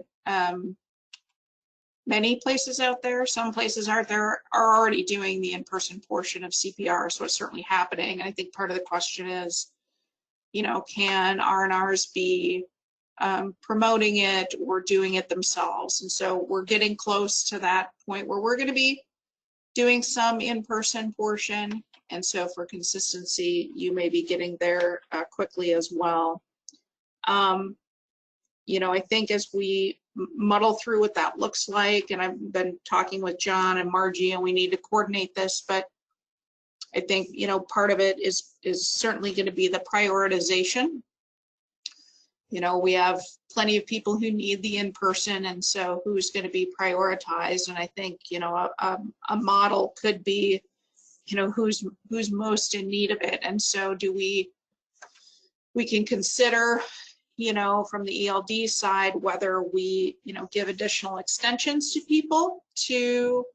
many places out there, some places out there are already doing the in-person portion of CPR, so it's certainly happening. And I think part of the question is, can R&Rs be promoting it or doing it themselves? And so we're getting close to that point where we're going to be doing some in-person portion. And so for consistency, you may be getting there quickly as well. I think as we muddle through what that looks like, and I've been talking with John and Margie, and we need to coordinate this, but I think, part of it is certainly going to be the prioritization. We have plenty of people who need the in-person, and so who's going to be prioritized? And I think, a model could be, who's most in need of it. And so we can consider, from the ELD side, whether we, give additional extensions to people to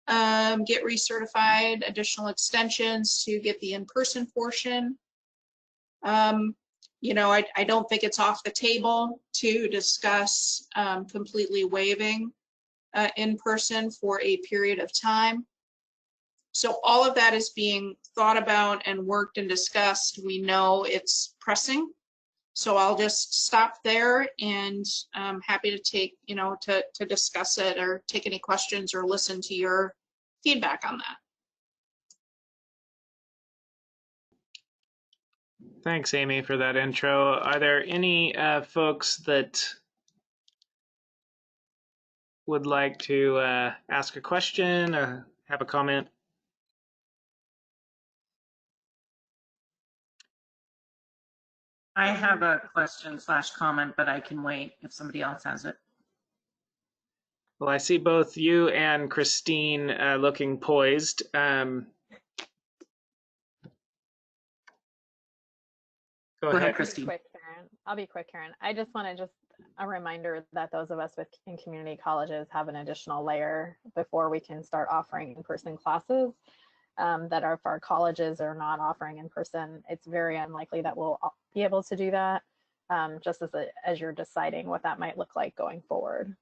get recertified, additional extensions to get the in-person portion. I don't think it's off the table to discuss completely waiving in-person for a period of time. So all of that is being thought about and worked and discussed. We know it's pressing. So I'll just stop there, and I'm happy to take, to discuss it or take any questions or listen to your feedback on that. Thanks, Amy, for that intro. Are there any folks that would like to ask a question or have a comment? I have a question / comment, but I can wait if somebody else has it. Well, I see both you and Christine looking poised. Go ahead, Christine. I'll be quick, Karen. I just want to a reminder that those of us in community colleges have an additional layer before we can start offering in-person classes. That if our colleges are not offering in person, it's very unlikely that we'll be able to do that, just as you're deciding what that might look like going forward.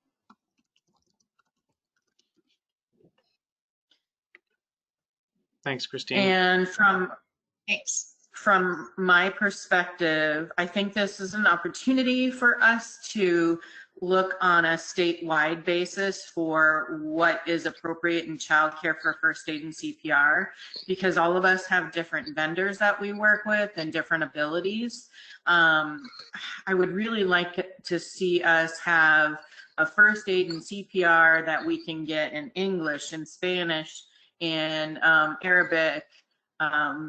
Thanks, Christine. And from my perspective, I think this is an opportunity for us to look on a statewide basis for what is appropriate in childcare for first aid and CPR, because all of us have different vendors that we work with and different abilities. I would really like to see us have a first aid and CPR that we can get in English and Spanish and Arabic,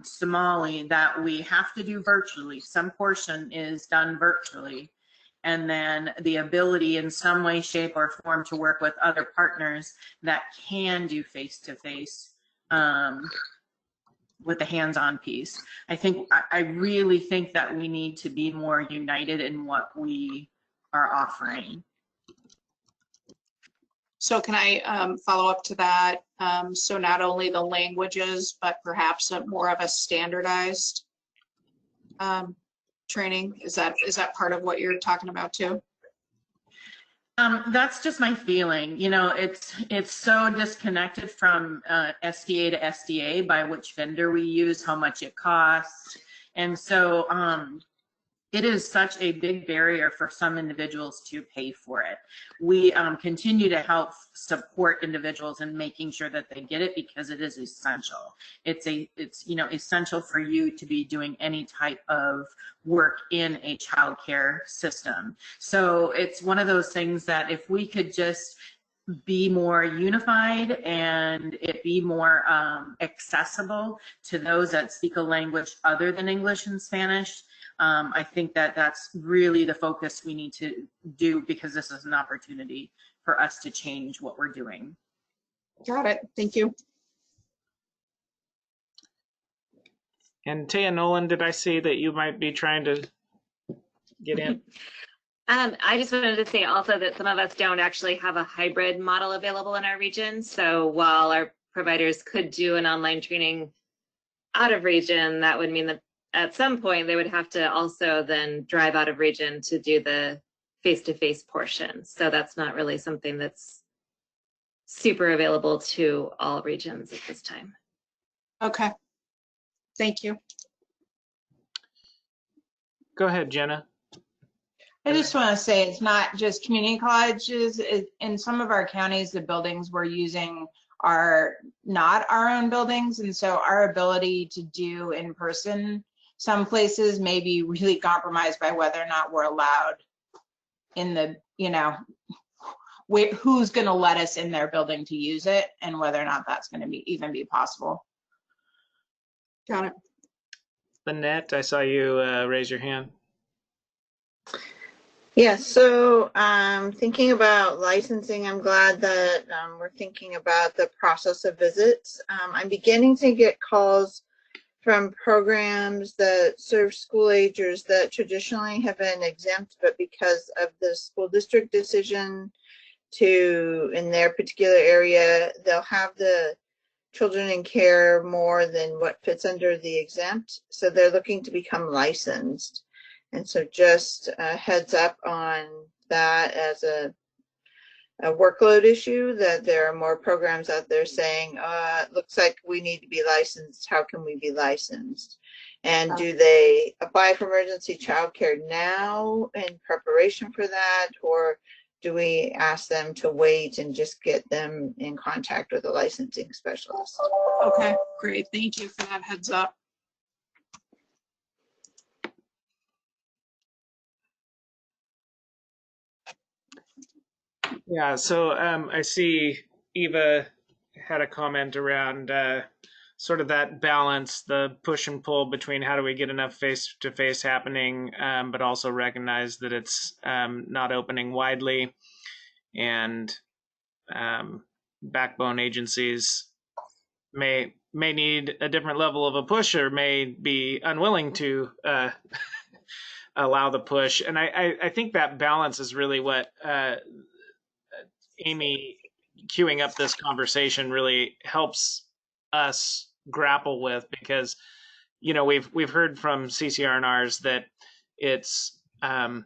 Somali, that we have to do virtually. Some portion is done virtually. And then the ability in some way, shape, or form to work with other partners that can do face-to-face with the hands-on piece. I really think that we need to be more united in what we are offering. So can I follow up to that? So not only the languages, but perhaps more of a standardized training. Is that part of what you're talking about too? That's just my feeling. It's so disconnected from SDA to SDA by which vendor we use, how much it costs. And so it is such a big barrier for some individuals to pay for it. We continue to help support individuals in making sure that they get it, because it is essential. It's essential for you to be doing any type of work in a childcare system. So it's one of those things that if we could just be more unified and it be more accessible to those that speak a language other than English and Spanish. I think that that's really the focus we need to do, because this is an opportunity for us to change what we're doing. Got it. Thank you. And Taya Nolan, did I see that you might be trying to get in? I just wanted to say also that some of us don't actually have a hybrid model available in our region. So while our providers could do an online training out of region, that would mean that at some point they would have to also then drive out of region to do the face-to-face portion. So that's not really something that's super available to all regions at this time. Okay. Thank you. Go ahead, Jenna. I just want to say it's not just community colleges. In some of our counties, the buildings we're using are not our own buildings. And so our ability to do in person, some places may be really compromised by whether or not we're allowed in the, you know, who's going to let us in their building to use it, and whether or not that's going to be even be possible. Got it. Lynette, I saw you raise your hand. Yeah, so thinking about licensing, I'm glad that we're thinking about the process of visits. I'm beginning to get calls from programs that serve school agers that traditionally have been exempt, but because of the school district decision to, in their particular area, they'll have the children in care more than what fits under the exempt. So they're looking to become licensed. And so just a heads up on that as a workload issue, that there are more programs out there saying, it looks like we need to be licensed. How can we be licensed? And do they apply for emergency childcare now in preparation for that? Or do we ask them to wait and just get them in contact with a licensing specialist? Okay, great. Thank you for that heads up. Yeah, so I see Eva had a comment around sort of that balance, the push and pull between how do we get enough face-to-face happening, but also recognize that it's not opening widely, and backbone agencies may need a different level of a push, or may be unwilling to allow the push. And I think that balance is really what Amy queuing up this conversation really helps us grapple with, because, you know, we've heard from CCRNRs that it's the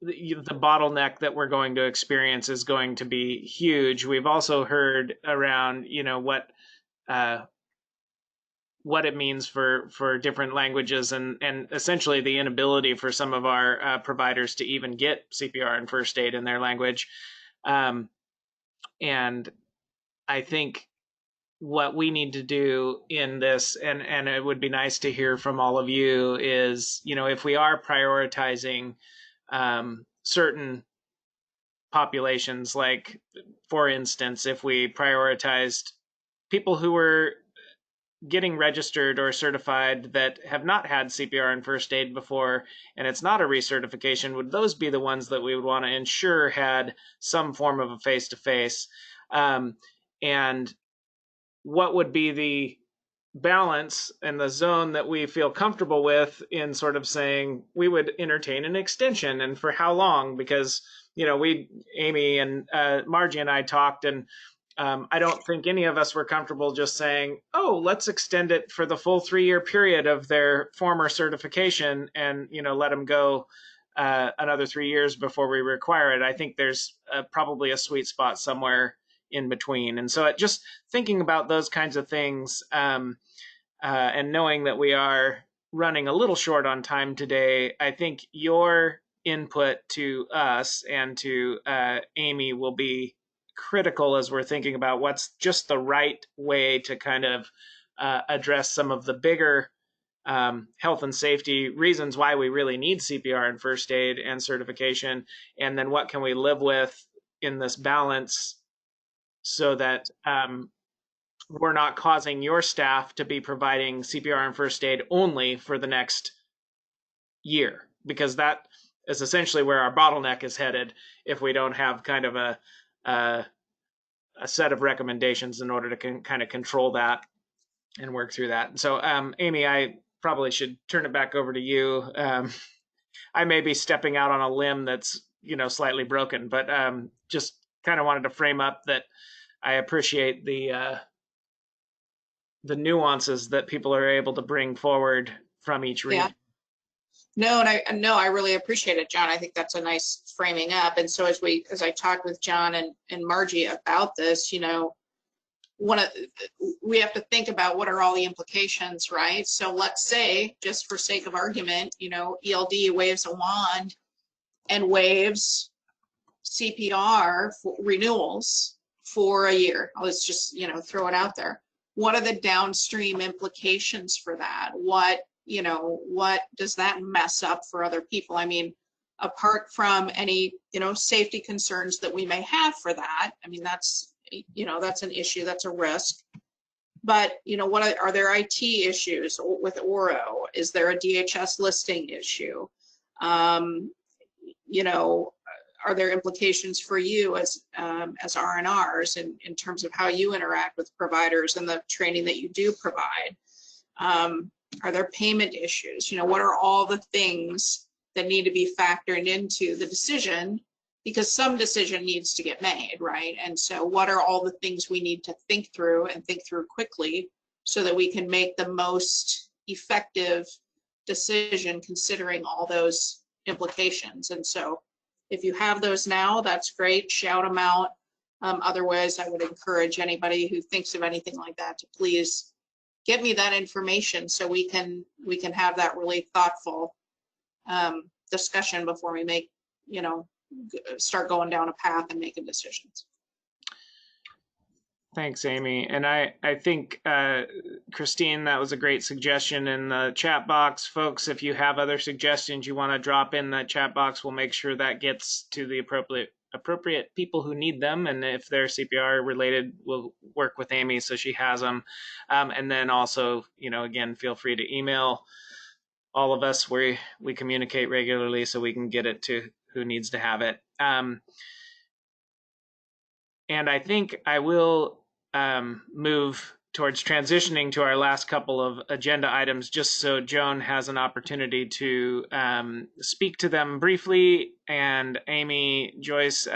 bottleneck that we're going to experience is going to be huge. We've also heard around, you know, what it means for different languages, and essentially the inability for some of our providers to even get CPR and first aid in their language. And I think what we need to do in this, and it would be nice to hear from all of you, is, you know, if we are prioritizing certain populations, like, for instance, if we prioritized people who were getting registered or certified that have not had CPR and first aid before, and it's not a recertification, would those be the ones that we would want to ensure had some form of a face-to-face? And what would be the balance and the zone that we feel comfortable with in sort of saying we would entertain an extension, and for how long? Because, you know, Amy and Margie and I talked, and I don't think any of us were comfortable just saying, oh, let's extend it for the full 3-year period of their former certification and, you know, let them go another 3 years before we require it. I think there's probably a sweet spot somewhere in between. And so just thinking about those kinds of things, and knowing that we are running a little short on time today, I think your input to us and to Amy will be critical as we're thinking about what's just the right way to kind of address some of the bigger health and safety reasons why we really need CPR and first aid and certification, and then what can we live with in this balance so that we're not causing your staff to be providing CPR and first aid only for the next year, because that is essentially where our bottleneck is headed if we don't have kind of a set of recommendations in order to kind of control that and work through that. So, Amy, I probably should turn it back over to you. I may be stepping out on a limb that's, slightly broken, but just kind of wanted to frame up that I appreciate the nuances that people are able to bring forward from each region. Yeah. No, and I really appreciate it, John. I think that's a nice framing up. And so as I talked with John and Margie about this, we have to think about what are all the implications, right? So let's say, just for sake of argument, ELD waves a wand and waives CPR for renewals for a year. Let's just, throw it out there. What are the downstream implications for that? What does that mess up for other people? I mean, apart from any, safety concerns that we may have for that, I mean, that's an issue, that's a risk. But, what are there IT issues with Oro? Is there a DHS listing issue? Are there implications for you as RNRs in terms of how you interact with providers and the training that you do provide? Are there payment issues? What are all the things that need to be factored into the decision? Because some decision needs to get made, right? And so what are all the things we need to think through quickly so that we can make the most effective decision considering all those implications? And so if you have those now, that's great, shout them out. Otherwise, I would encourage anybody who thinks of anything like that to please get me that information so we can have that really thoughtful discussion before we make, start going down a path and making decisions. Thanks, Amy. And I think, Christine, that was a great suggestion in the chat box. Folks, if you have other suggestions you want to drop in the chat box, we'll make sure that gets to the appropriate people who need them. And if they're CPR related, we'll work with Amy so she has them. And then also, again, feel free to email all of us where we communicate regularly so we can get it to who needs to have it. And I think I will move towards transitioning to our last couple of agenda items, just so Joan has an opportunity to speak to them briefly. And Amy, Joyce,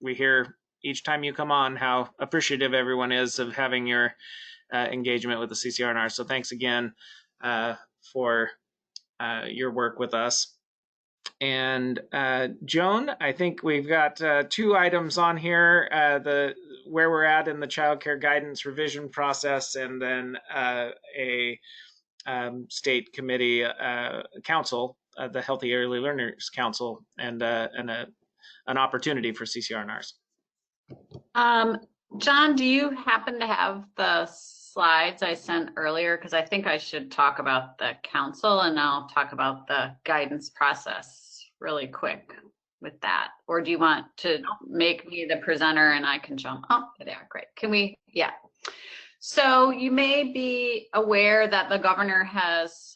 we hear each time you come on how appreciative everyone is of having your engagement with the CCRR. So thanks again for your work with us. And Joan, I think we've got 2 items on here, where we're at in the child care guidance revision process, and then a state committee council, the Healthy Early Learners Council, and an opportunity for CCRNRs. John, do you happen to have the slides I sent earlier? Because I think I should talk about the council and I'll talk about the guidance process really quick with that. Or do you want to make me the presenter and I can jump? Oh, there, great. Can we? Yeah. So you may be aware that the governor has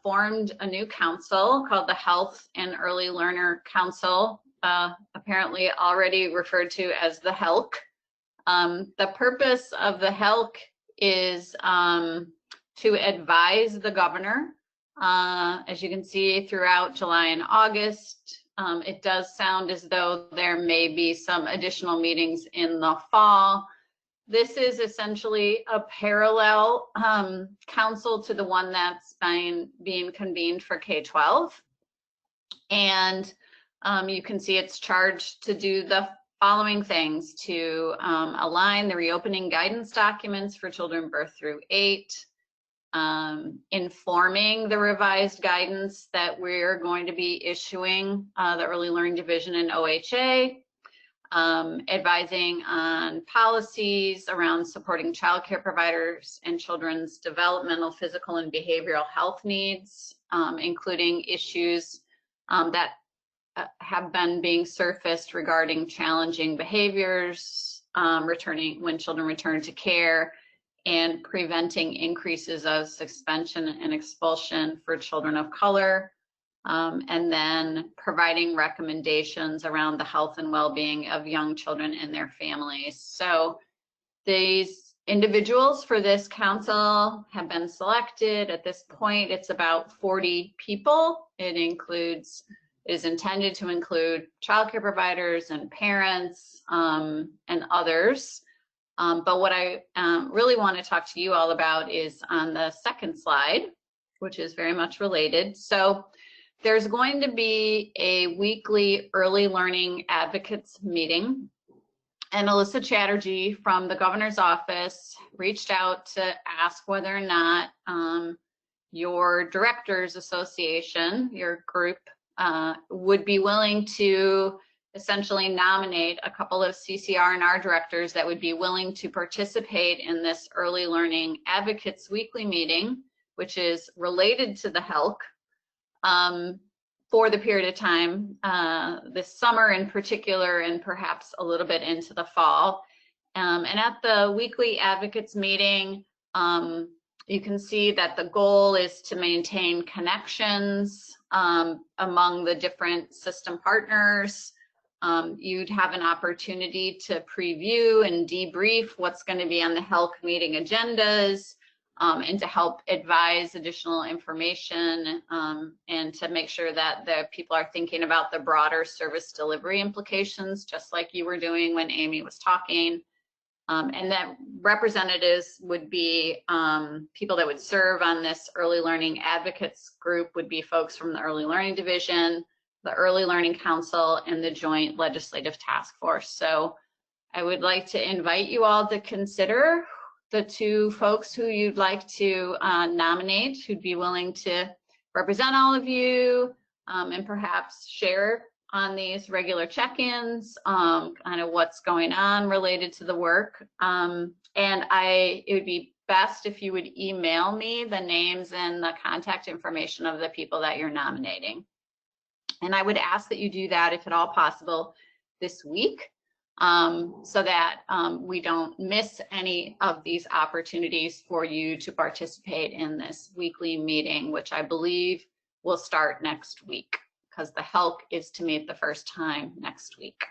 formed a new council called the Health and Early Learner Council, apparently already referred to as the HELC. The purpose of the HELC is to advise the governor. As you can see throughout July and August, it does sound as though there may be some additional meetings in the fall. This is essentially a parallel council to the one that's being convened for K-12. And you can see it's charged to do the following things: to align the reopening guidance documents for children birth through 8, informing the revised guidance that we're going to be issuing, the Early Learning Division and OHA, advising on policies around supporting childcare providers and children's developmental, physical, and behavioral health needs, including issues that have been being surfaced regarding challenging behaviors when children return to care, and preventing increases of suspension and expulsion for children of color, and then providing recommendations around the health and well-being of young children and their families. So these individuals for this council have been selected. At this point, it's about 40 people. It is intended to include childcare providers and parents and others. But what I really want to talk to you all about is on the second slide, which is very much related. So there's going to be a weekly early learning advocates meeting. And Alyssa Chatterjee from the governor's office reached out to ask whether or not your directors association, your group, would be willing to essentially nominate a couple of CCRR directors that would be willing to participate in this early learning advocates weekly meeting, which is related to the HELC, for the period of time this summer in particular, and perhaps a little bit into the fall. And at the weekly advocates meeting, you can see that the goal is to maintain connections among the different system partners. You'd have an opportunity to preview and debrief what's going to be on the HELC meeting agendas, and to help advise additional information, and to make sure that the people are thinking about the broader service delivery implications, just like you were doing when Amy was talking. And that representatives would be people that would serve on this early learning advocates group would be folks from the Early Learning Division, the Early Learning Council, and the Joint Legislative Task Force. So I would like to invite you all to consider the two folks who you'd like to nominate, who'd be willing to represent all of you, and perhaps share on these regular check-ins, kind of what's going on related to the work. And it would be best if you would email me the names and the contact information of the people that you're nominating. And I would ask that you do that, if at all possible, this week, so that we don't miss any of these opportunities for you to participate in this weekly meeting, which I believe will start next week, because the HELC is to meet the first time next week.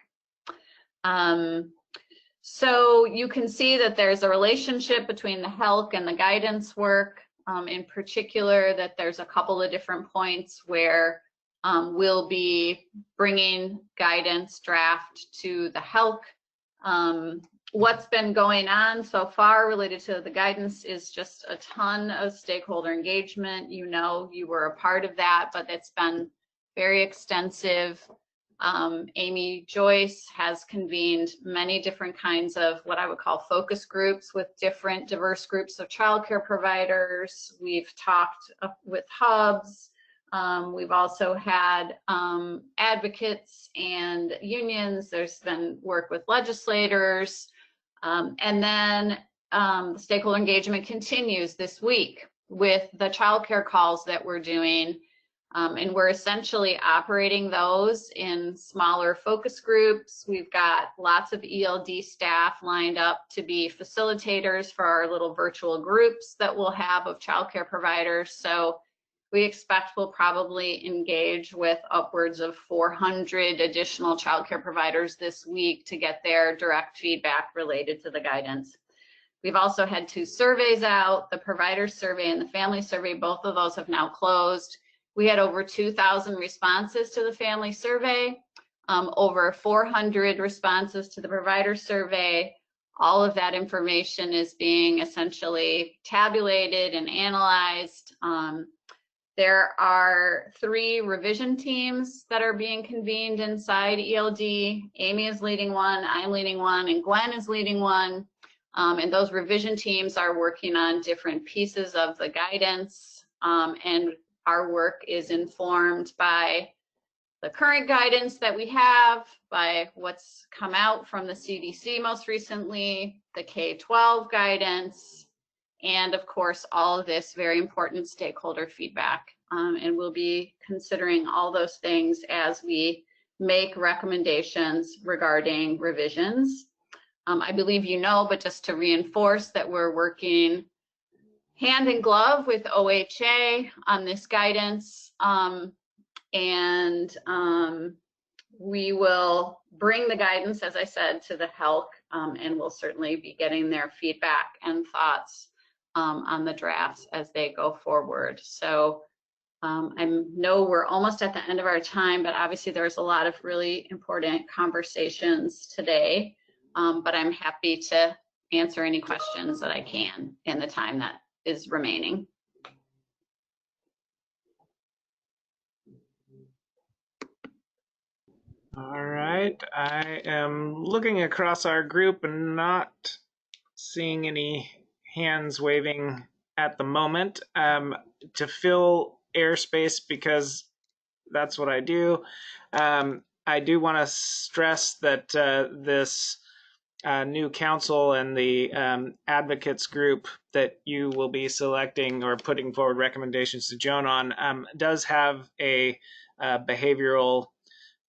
So you can see that there's a relationship between the HELC and the guidance work, in particular that there's a couple of different points where we'll be bringing guidance draft to the HELC. What's been going on so far related to the guidance is just a ton of stakeholder engagement. You know, you were a part of that, but it's been very extensive. Amy Joyce has convened many different kinds of what I would call focus groups with different diverse groups of childcare providers. We've talked with hubs. We've also had advocates and unions. There's been work with legislators. And then stakeholder engagement continues this week with the childcare calls that we're doing. And we're essentially operating those in smaller focus groups. We've got lots of ELD staff lined up to be facilitators for our little virtual groups that we'll have of childcare providers. So we expect we'll probably engage with upwards of 400 additional childcare providers this week to get their direct feedback related to the guidance. We've also had 2 surveys out, the provider survey and the family survey. Both of those have now closed. We had over 2,000 responses to the family survey, over 400 responses to the provider survey. All of that information is being essentially tabulated and analyzed. There are 3 revision teams that are being convened inside ELD. Amy is leading one, I'm leading one, and Gwen is leading one. And those revision teams are working on different pieces of the guidance, and our work is informed by the current guidance that we have, by what's come out from the CDC most recently, the K-12 guidance, and of course, all of this very important stakeholder feedback. And we'll be considering all those things as we make recommendations regarding revisions. I believe you know, but just to reinforce that we're working hand in glove with OHA on this guidance, and we will bring the guidance, as I said, to the HELC, and we'll certainly be getting their feedback and thoughts on the drafts as they go forward. So I know we're almost at the end of our time, but obviously there's a lot of really important conversations today, but I'm happy to answer any questions that I can in the time that is remaining. All right, I am looking across our group and not seeing any hands waving at the moment. To fill airspace, because that's what I do, I do want to stress that this new council and the advocates group that you will be selecting or putting forward recommendations to Joan on does have a behavioral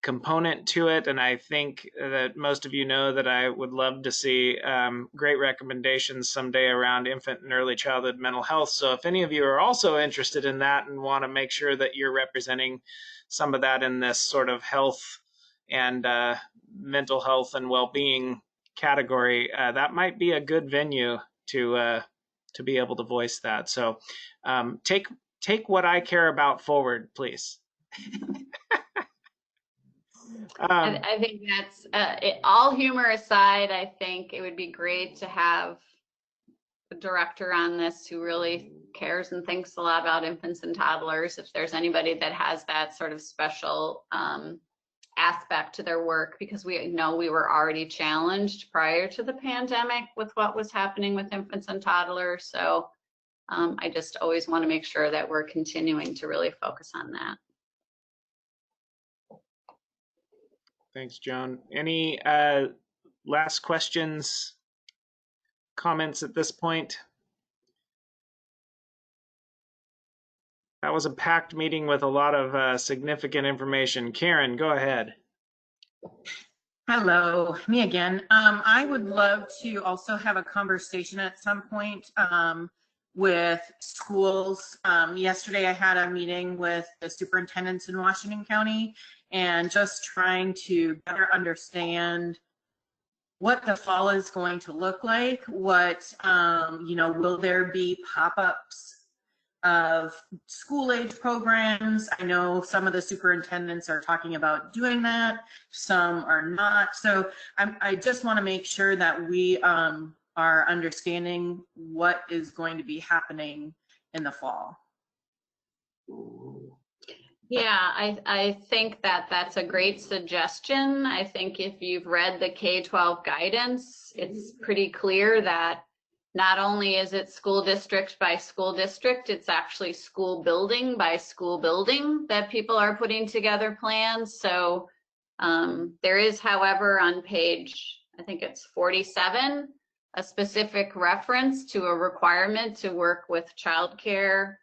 component to it, and I think that most of you know that I would love to see great recommendations someday around infant and early childhood mental health. So if any of you are also interested in that and want to make sure that you're representing some of that in this sort of health and mental health and well-being category, that might be a good venue to be able to voice that. So take what I care about forward, please. I think that's all humor aside. I think it would be great to have a director on this who really cares and thinks a lot about infants and toddlers. If there's anybody that has that sort of special aspect to their work, because we know we were already challenged prior to the pandemic with what was happening with infants and toddlers. So I just always want to make sure that we're continuing to really focus on that. Thanks, Joan. Any last questions, comments at this point? That was a packed meeting with a lot of significant information. Karen, go ahead. Hello, me again. I would love to also have a conversation at some point with schools. Yesterday I had a meeting with the superintendents in Washington County, and just trying to better understand what the fall is going to look like. What, will there be pop-ups of school-age programs? I know some of the superintendents are talking about doing that, some are not. So I just want to make sure that we are understanding what is going to be happening in the fall. Yeah, I think that that's a great suggestion. I think if you've read the K-12 guidance, it's pretty clear that not only is it school district by school district, it's actually school building by school building that people are putting together plans. So there is, however, on page, I think it's 47, a specific reference to a requirement to work with childcare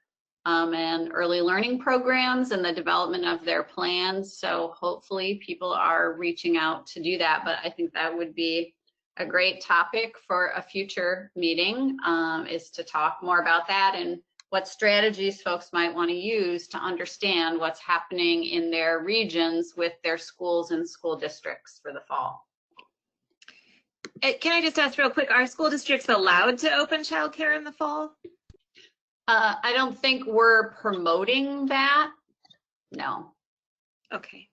and early learning programs and the development of their plans. So hopefully people are reaching out to do that, but I think that would be a great topic for a future meeting, is to talk more about that and what strategies folks might want to use to understand what's happening in their regions with their schools and school districts for the fall. Can I just ask real quick, are school districts allowed to open childcare in the fall? I don't think we're promoting that. No. Okay.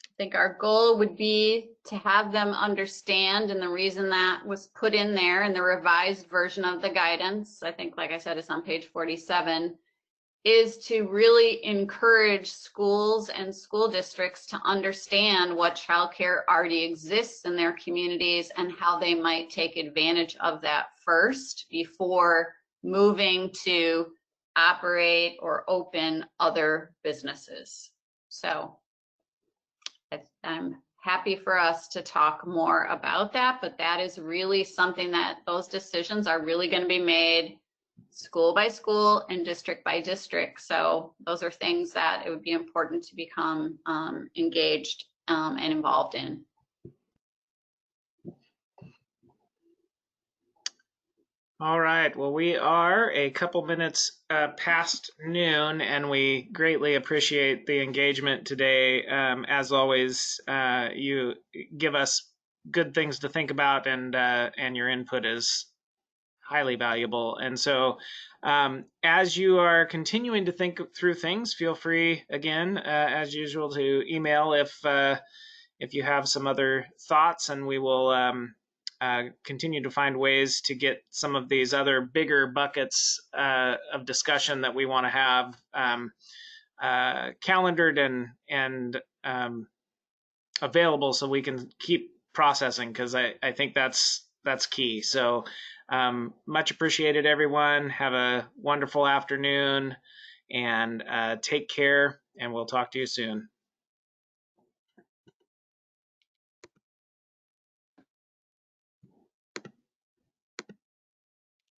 I think our goal would be to have them understand, and the reason that was put in there in the revised version of the guidance, I think, like I said, it's on page 47, is to really encourage schools and school districts to understand what childcare already exists in their communities and how they might take advantage of that first before moving to operate or open other businesses. So I'm happy for us to talk more about that, but that is really something that those decisions are really going to be made school by school and district by district. So those are things that it would be important to become engaged and involved in. All right. Well, we are a couple minutes past noon, and we greatly appreciate the engagement today. As always, you give us good things to think about, and your input is highly valuable. And so, as you are continuing to think through things, feel free again, as usual, to email if you have some other thoughts, and we will continue to find ways to get some of these other bigger buckets of discussion that we want to have calendared and available, so we can keep processing, because I think that's key. So much appreciated, everyone. Have a wonderful afternoon, and take care, and we'll talk to you soon.